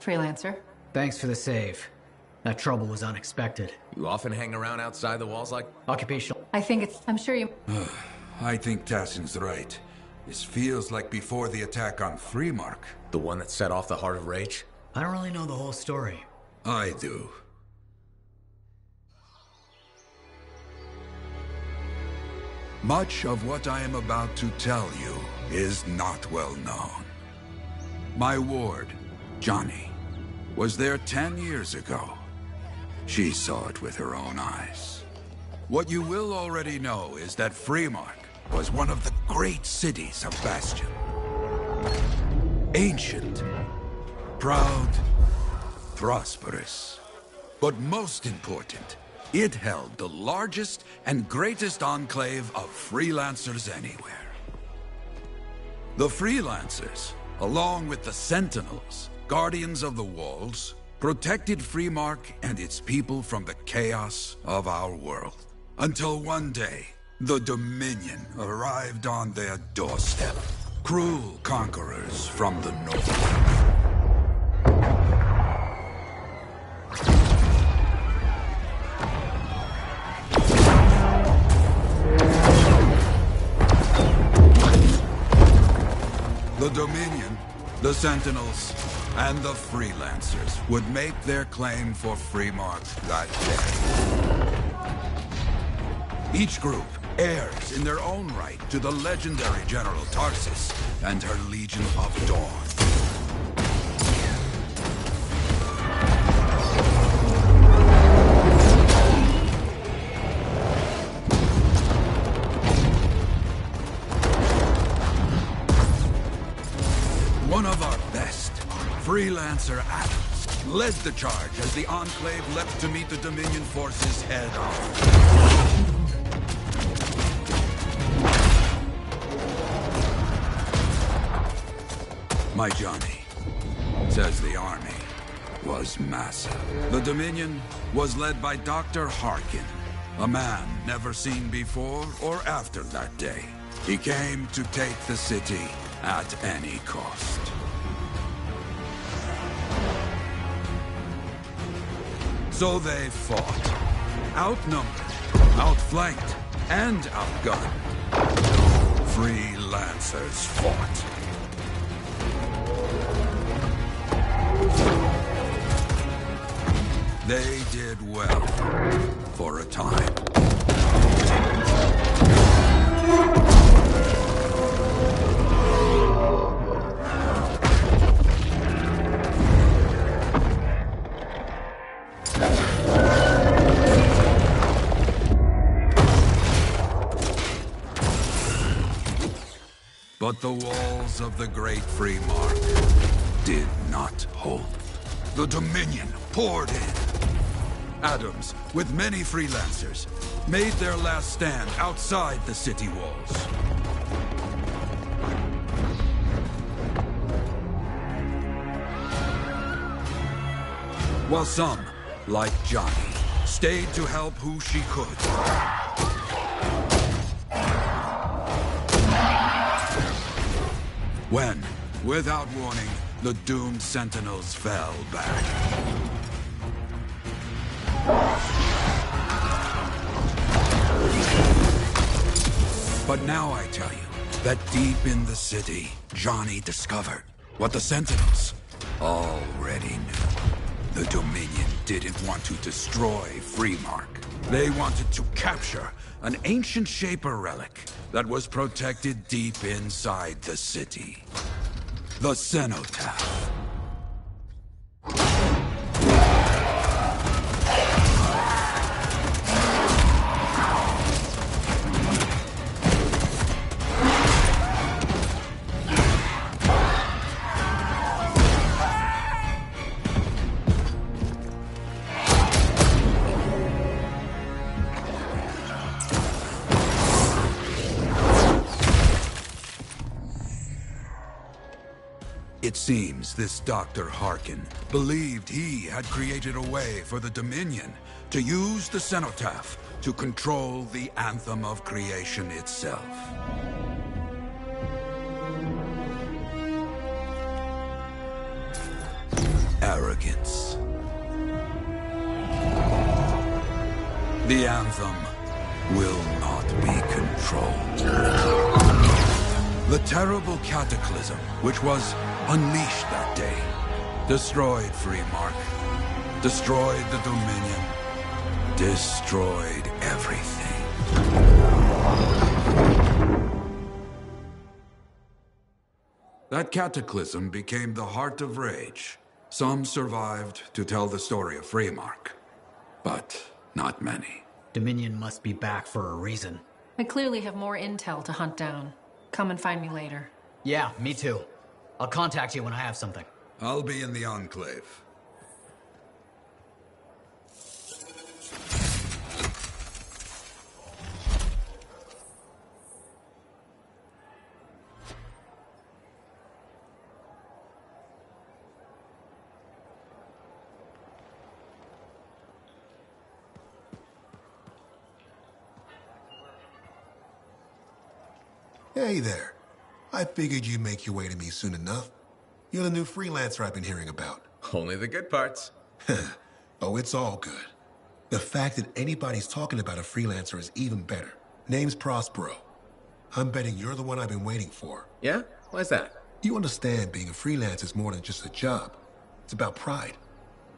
Freelancer. Thanks for the save. That trouble was unexpected. You often hang around outside the walls like... Occupational. I think I'm sure you... I think Tassin's right. This feels like before the attack on Freemark. The one that set off the Heart of Rage? I don't really know the whole story. I do. Much of what I am about to tell you is not well known. My ward, Johnny, was there 10 years ago. She saw it with her own eyes. What you will already know is that Freemark was one of the great cities of Bastion. Ancient, proud, prosperous. But most important, it held the largest and greatest enclave of freelancers anywhere. The freelancers, along with the Sentinels, guardians of the walls, protected Freemark and its people from the chaos of our world. Until one day, the Dominion arrived on their doorstep. Cruel conquerors from the north. The Dominion, the Sentinels, and the Freelancers would make their claim for Freemark that day. Each group heirs in their own right to the legendary General Tarsis and her Legion of Dawn. One of our best, Freelancer Adams, led the charge as the Enclave leapt to meet the Dominion forces head-on. My Johnny says the army was massive. The Dominion was led by Dr. Harkin, a man never seen before or after that day. He came to take the city at any cost. So they fought, outnumbered, outflanked, and outgunned. Freelancers fought. They did well for a time. But the walls of the Great Freemark did not hold. The Dominion poured in. Adams, with many freelancers, made their last stand outside the city walls. While some, like Johnny, stayed to help who she could. When, without warning, the doomed Sentinels fell back. But now I tell you that deep in the city, Johnny discovered what the Sentinels already knew. The Dominion didn't want to destroy Freemark. They wanted to capture an ancient Shaper relic that was protected deep inside the city. The Cenotaph. It seems this Dr. Harkin believed he had created a way for the Dominion to use the Cenotaph to control the Anthem of Creation itself. Arrogance. The Anthem will not control. The terrible cataclysm, which was unleashed that day, destroyed Freemark, destroyed the Dominion, destroyed everything. That cataclysm became the heart of Rage. Some survived to tell the story of Freemark, but not many. Dominion must be back for a reason. I clearly have more intel to hunt down. Come and find me later. Yeah, me too. I'll contact you when I have something. I'll be in the Enclave. Hey there. I figured you'd make your way to me soon enough. You're the new freelancer I've been hearing about. Only the good parts. Oh, it's all good. The fact that anybody's talking about a freelancer is even better. Name's Prospero. I'm betting you're the one I've been waiting for. Yeah? Why's that? You understand being a freelancer is more than just a job. It's about pride.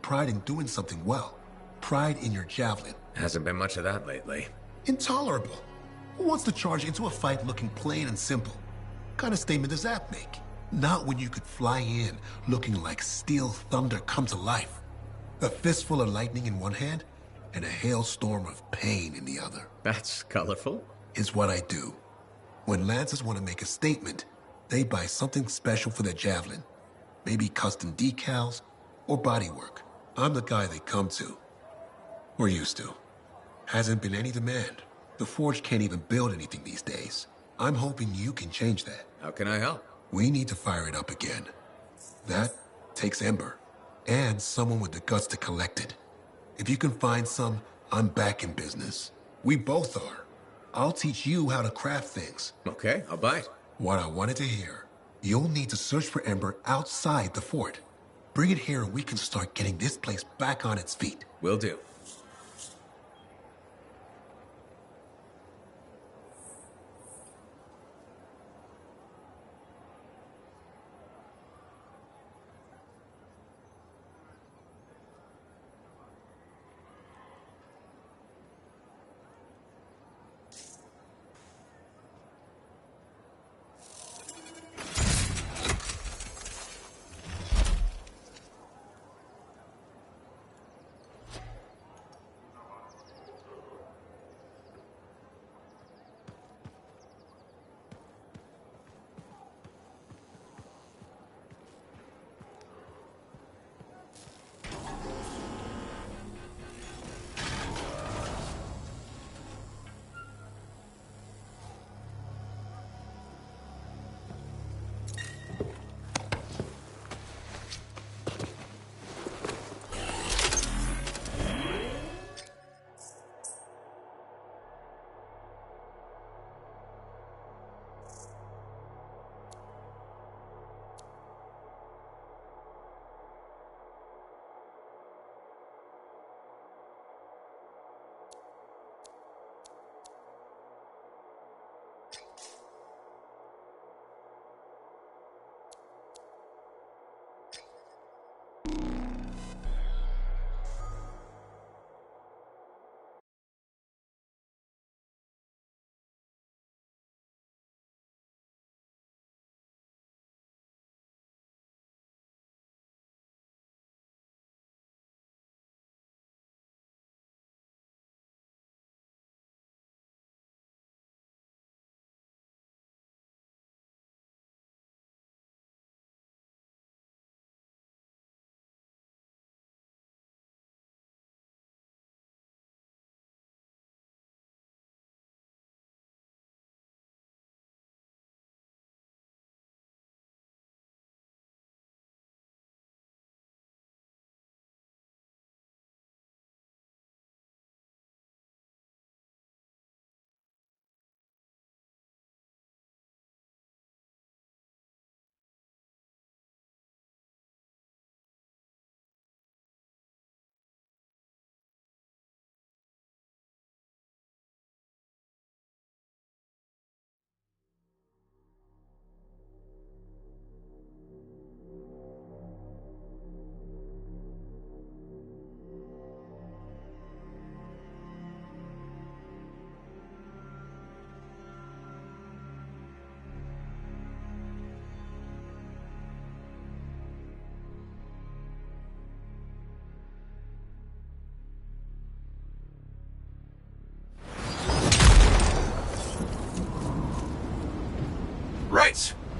Pride in doing something well. Pride in your javelin. Hasn't been much of that lately. Intolerable. Who wants to charge into a fight looking plain and simple? What kind of statement does that make? Not when you could fly in looking like steel thunder come to life. A fistful of lightning in one hand and a hailstorm of pain in the other. That's colorful. Is what I do. When Lancers want to make a statement, they buy something special for their javelin. Maybe custom decals or bodywork. I'm the guy they come to. Or used to. Hasn't been any demand. The Forge can't even build anything these days. I'm hoping you can change that. How can I help? We need to fire it up again. That takes Ember. And someone with the guts to collect it. If you can find some, I'm back in business. We both are. I'll teach you how to craft things. Okay, I'll bite. What I wanted to hear. You'll need to search for Ember outside the fort. Bring it here and we can start getting this place back on its feet. Will do.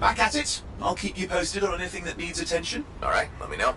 Back at it. I'll keep you posted on anything that needs attention. All right, let me know.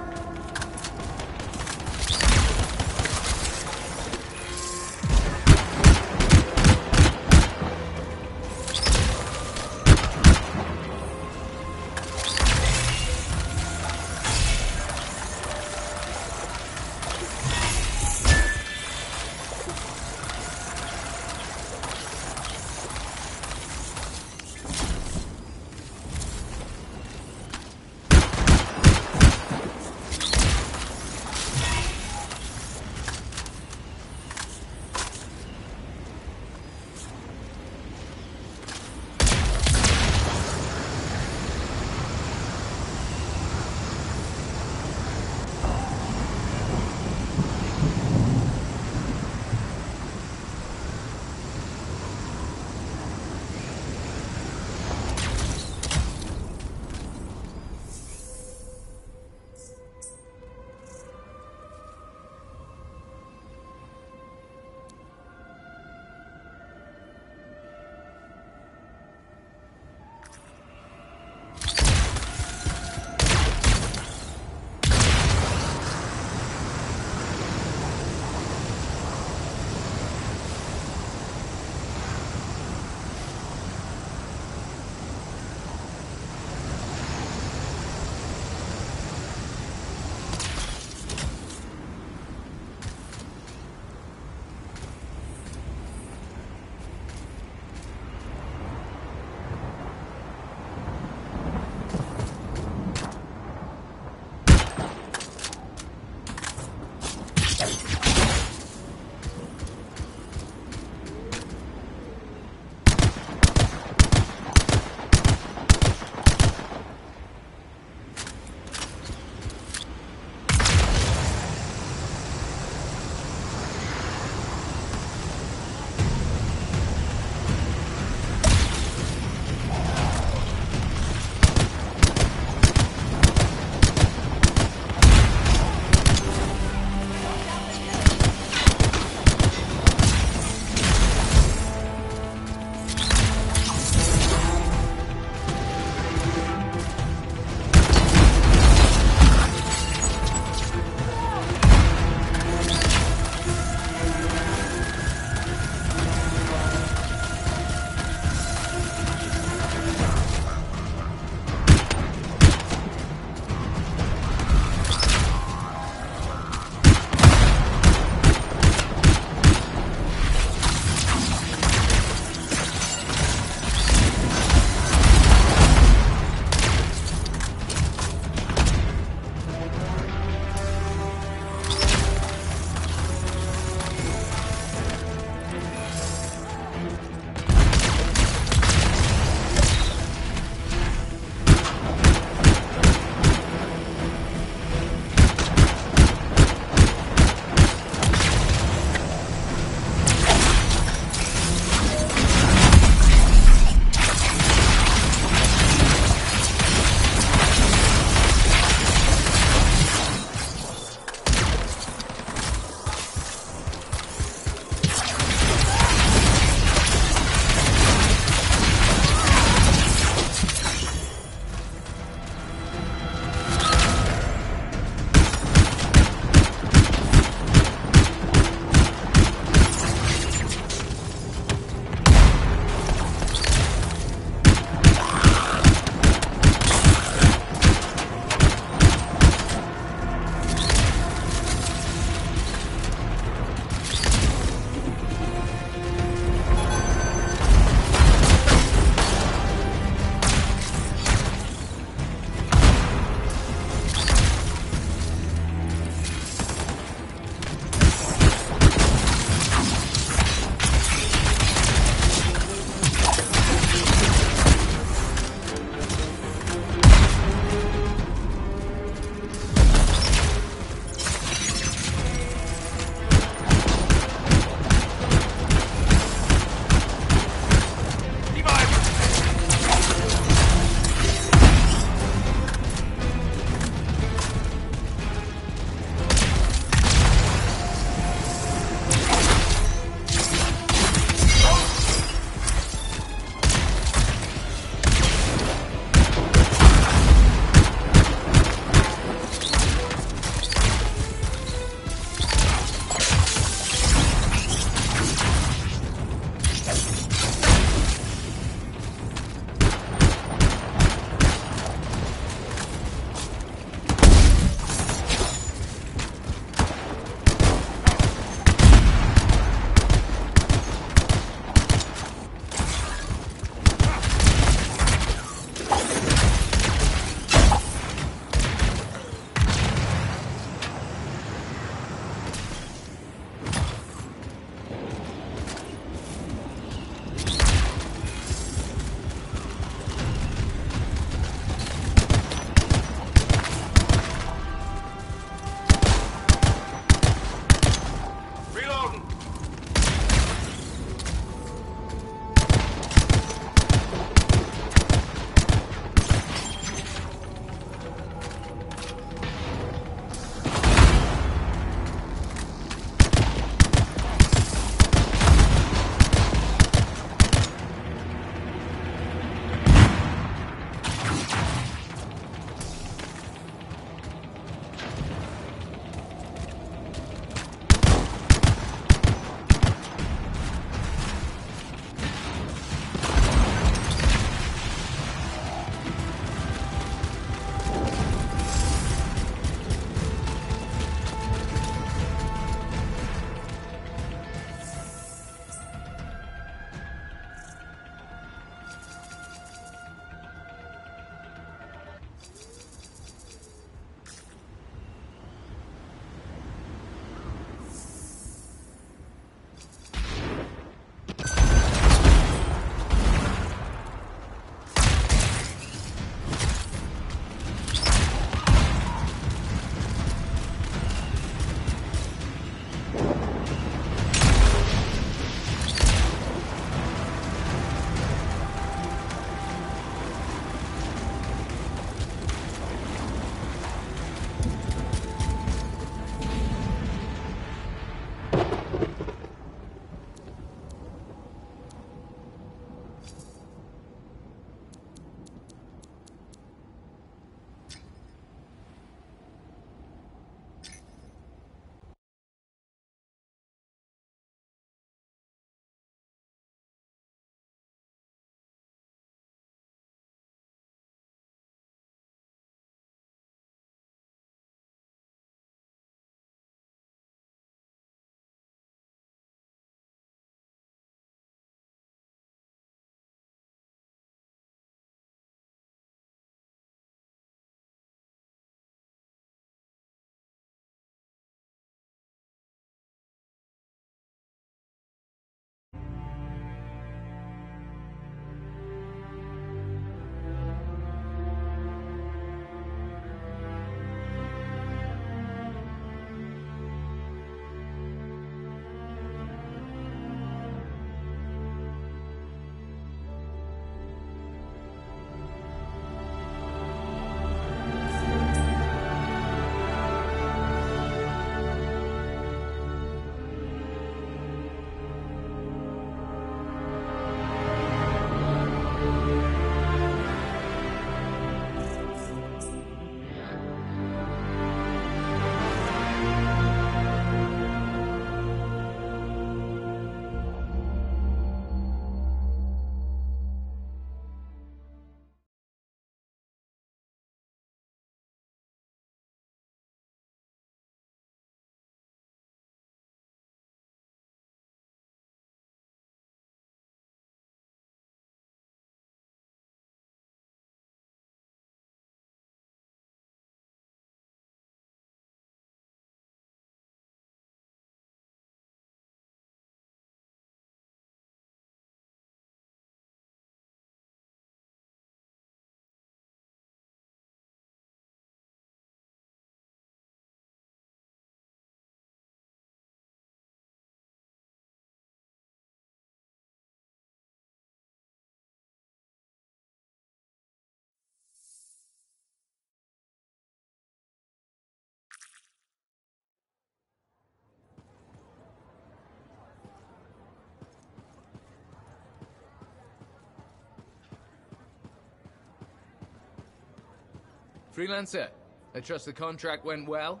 Freelancer, I trust the contract went well?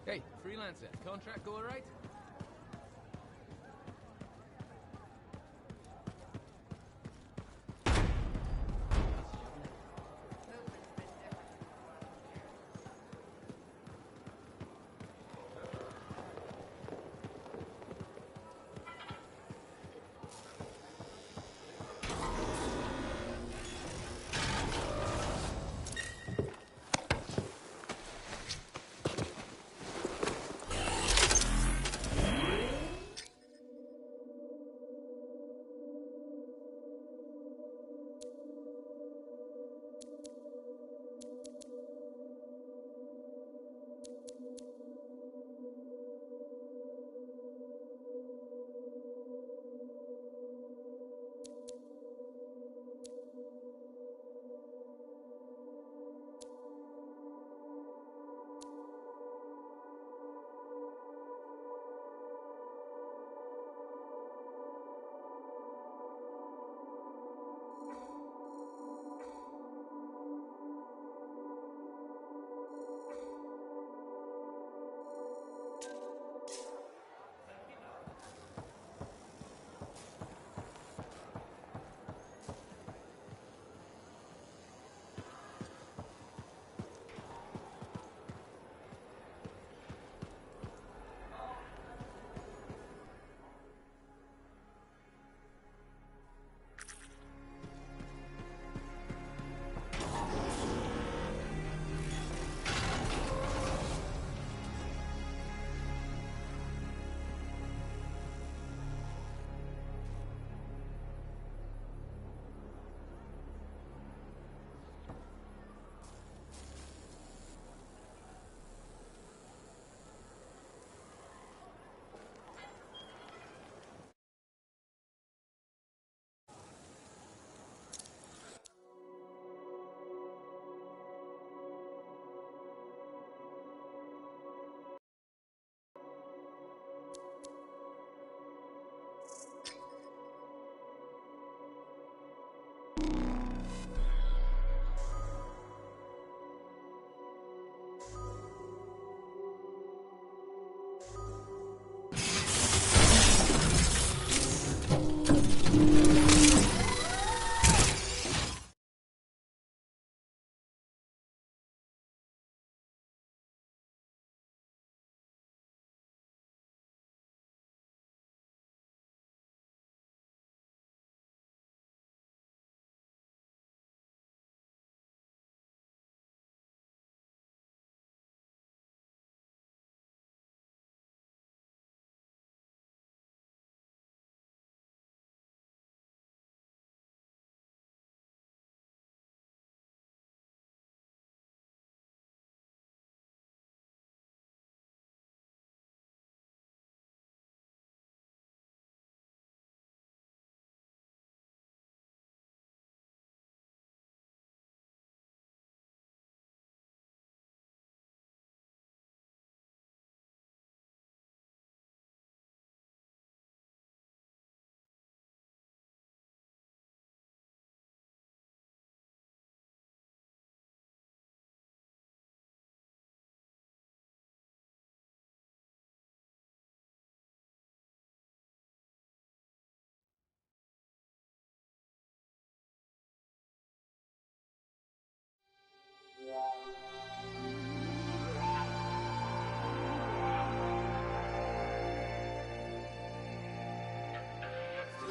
Hey, Freelancer, contract go alright?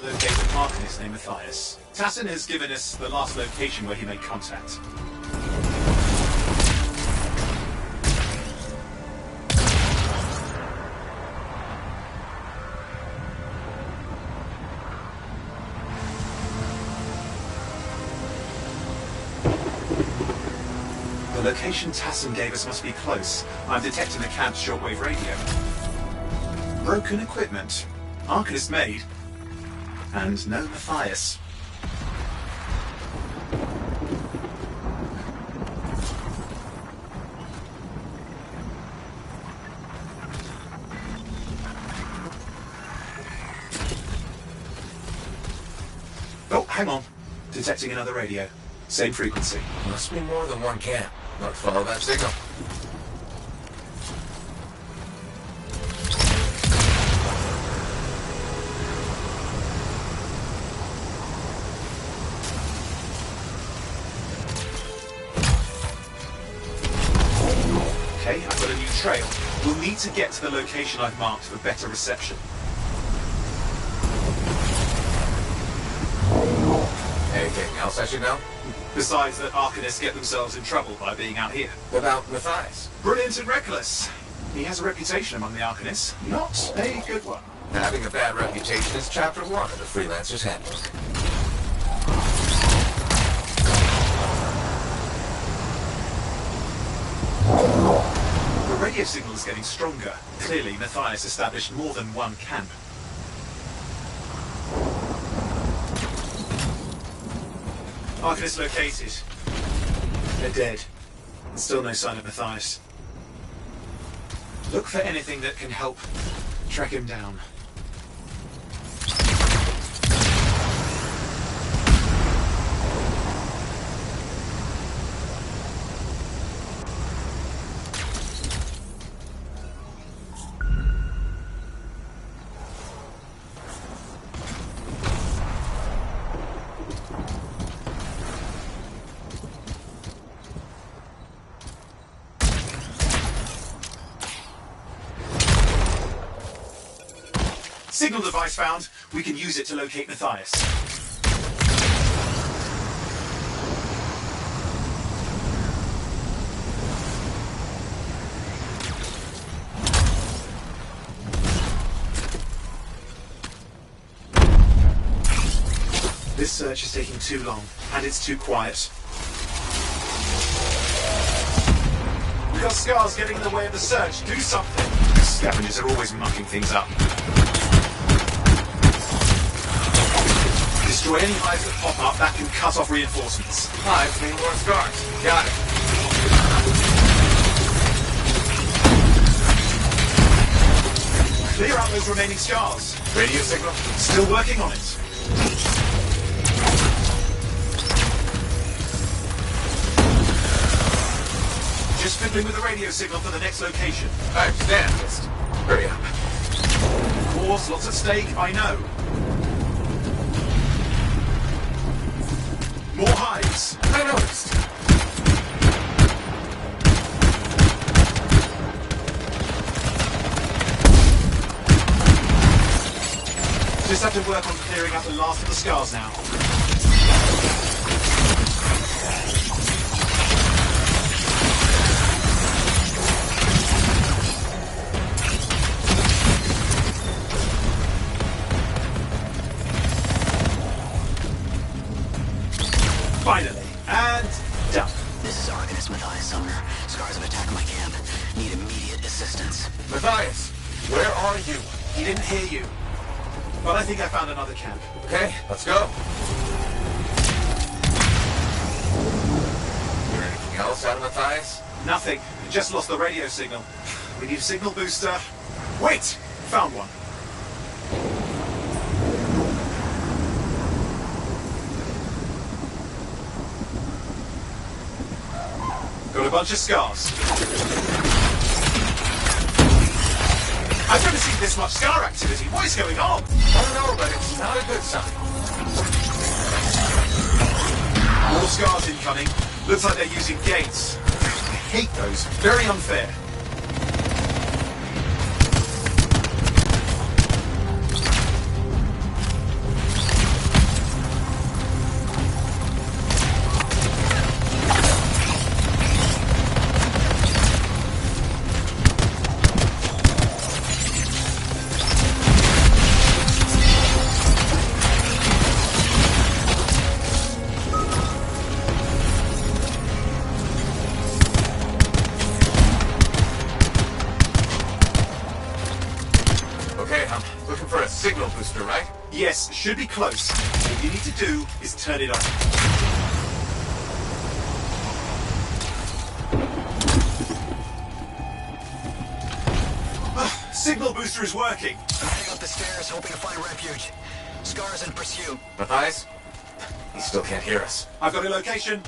Locate the Arcanist named Matthias. Tassin has given us the last location where he made contact. The location Tassin gave us must be close. I'm detecting the camp's shortwave radio. Broken equipment. Arcanist made. And no Matthias. hang on. Detecting another radio. Same frequency. Must be more than one camp. Let's follow that signal. Okay, I've got a new trail. We'll need to get to the location I've marked for better reception. Anything else I should know? Besides that Arcanists get themselves in trouble by being out here. What about Matthias? Brilliant and reckless. He has a reputation among the Arcanists. Not a good one. Having a bad reputation is chapter 1 of the Freelancer's Handbook. The radio signal is getting stronger. Clearly, Matthias established more than one camp. Arcanist located. They're dead. Still no sign of Matthias. Look for anything that can help track him down. Signal device found. We can use it to locate Matthias. This search is taking too long, and it's too quiet. We've got scars getting in the way of the search. Do something. Scavengers are always mucking things up. Destroy any hives that pop up, that can cut off reinforcements. Hives mean more scars. Got it. Clear out those remaining scars. Radio signal? Still working on it. Just fiddling with the radio signal for the next location. I understand. Just hurry up. Of course, lots at stake, I know. More hives. I noticed. Just have to work on clearing out the last of the scars now. Finally, and done. This is Arcanist Matthias Sumner. Scars have attacked my camp. Need immediate assistance. Matthias, where are you? He didn't hear you. But I think I found another camp. Okay, let's go. Hear anything else out of Matthias? Nothing. Just lost the radio signal. We need a signal booster. Wait! Found one. Got a bunch of scars. I've never seen this much scar activity. What is going on? I don't know, but it's not a good sign. More scars incoming. Looks like they're using gates. I hate those. Very unfair. Signal booster, right? Yes, should be close. All you need to do is turn it on. Signal booster is working. I'm heading up the stairs, hoping to find refuge. Scars in pursuit. Matthias? He still can't hear us. I've got a location.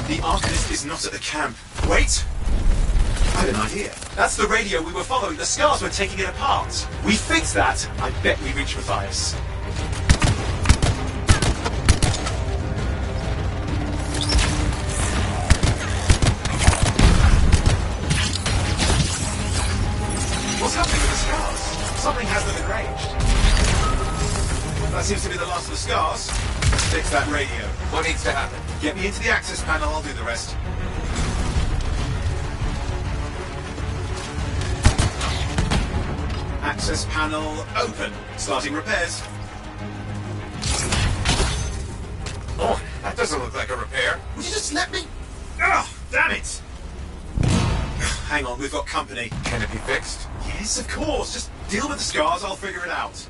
The Arcanist is not at the camp. Wait! I had an idea. That's the radio we were following. The scars were taking it apart. We fixed that. I bet we reach Matthias. What's happening with the scars? Something has them enraged. That seems to be the last of the scars. Let's fix that radio. What needs to happen? Get me into the access panel, I'll do the rest. Access panel open. Starting repairs. Oh, that doesn't look like a repair. Would you just let me? Ugh, damn it! Hang on, we've got company. Can it be fixed? Yes, of course. Just deal with the scars, I'll figure it out.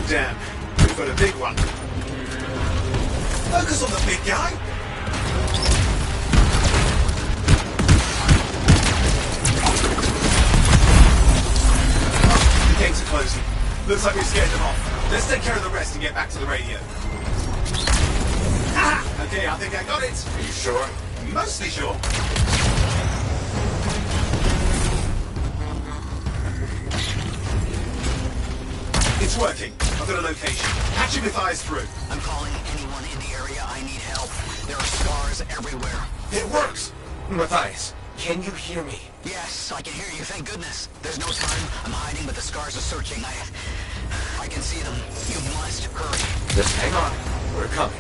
Damn, we've got a big one. Focus on the big guy. The gates are closing. Looks like we've scared them off. Let's take care of the rest and get back to the radio. Ah! Okay, I think I got it. Are you sure? Mostly sure. It's working. I've got a location. Patching Matthias through. I'm calling anyone in the area. I need help. There are scars everywhere. It works! Matthias, can you hear me? Yes, I can hear you, thank goodness. There's no time. I'm hiding, but the scars are searching. I can see them. You must hurry. Just hang on. We're coming.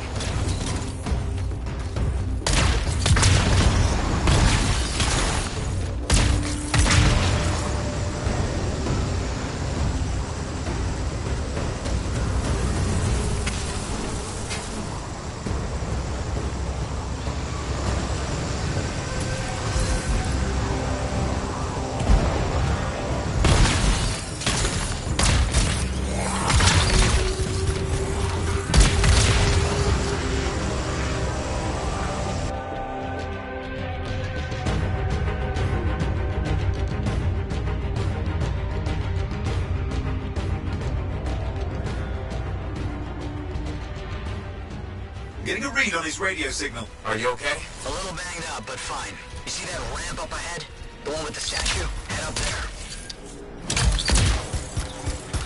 Getting a read on his radio signal. Are you okay? A little banged up, but fine. You see that ramp up ahead? The one with the statue? Head up there.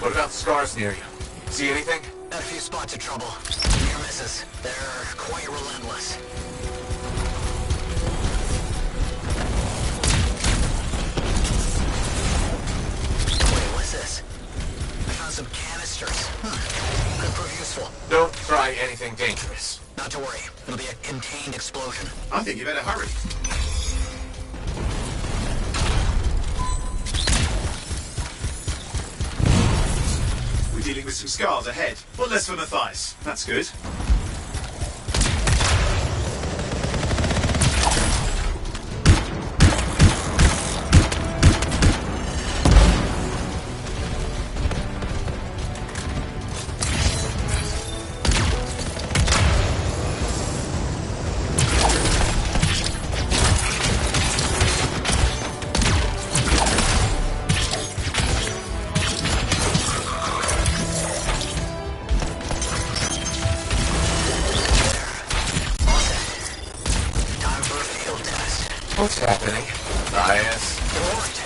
What about scars near you? See anything? Got a few spots of trouble. Near misses. They're quite relentless. Wait, what's this? I found some canisters. Could prove useful. Don't try anything dangerous. Not to worry. It'll be a contained explosion. I think you better hurry. We're dealing with some scars ahead, but less for Matthias. That's good. What's happening? Bias. You're right.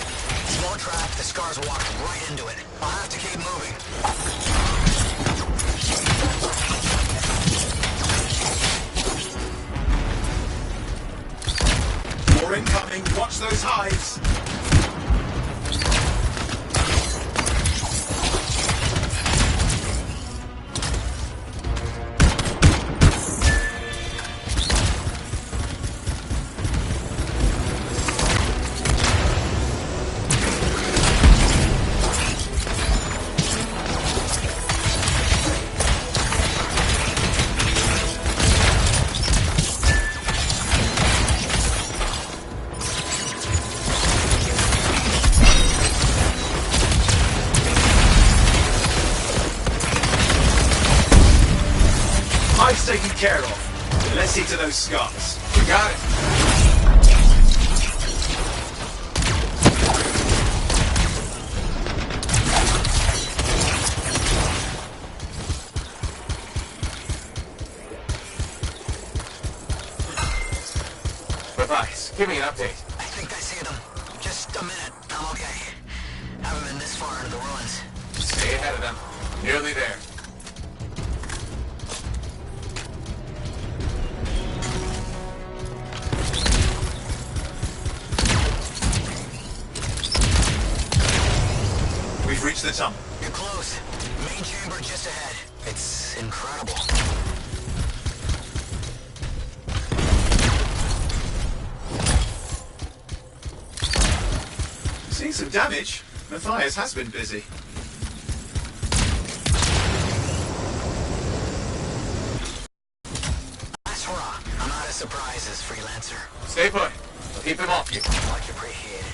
Small trap, the scars walked right into it. I'll have to keep moving. More incoming. Watch those hives. Hive's taken care of. Let's see to those scars. We got it. Matthias, give me an update. I think I see them. Just a minute. I'm okay. Haven't been this far into the ruins. Stay ahead of them. Nearly there. We've reached the tunnel. You're close. Main chamber just ahead. It's incredible. Seeing some damage. Matthias has been busy. That's raw. I'm out of surprises, freelancer. Stay put. I'll keep them off you. Much appreciated.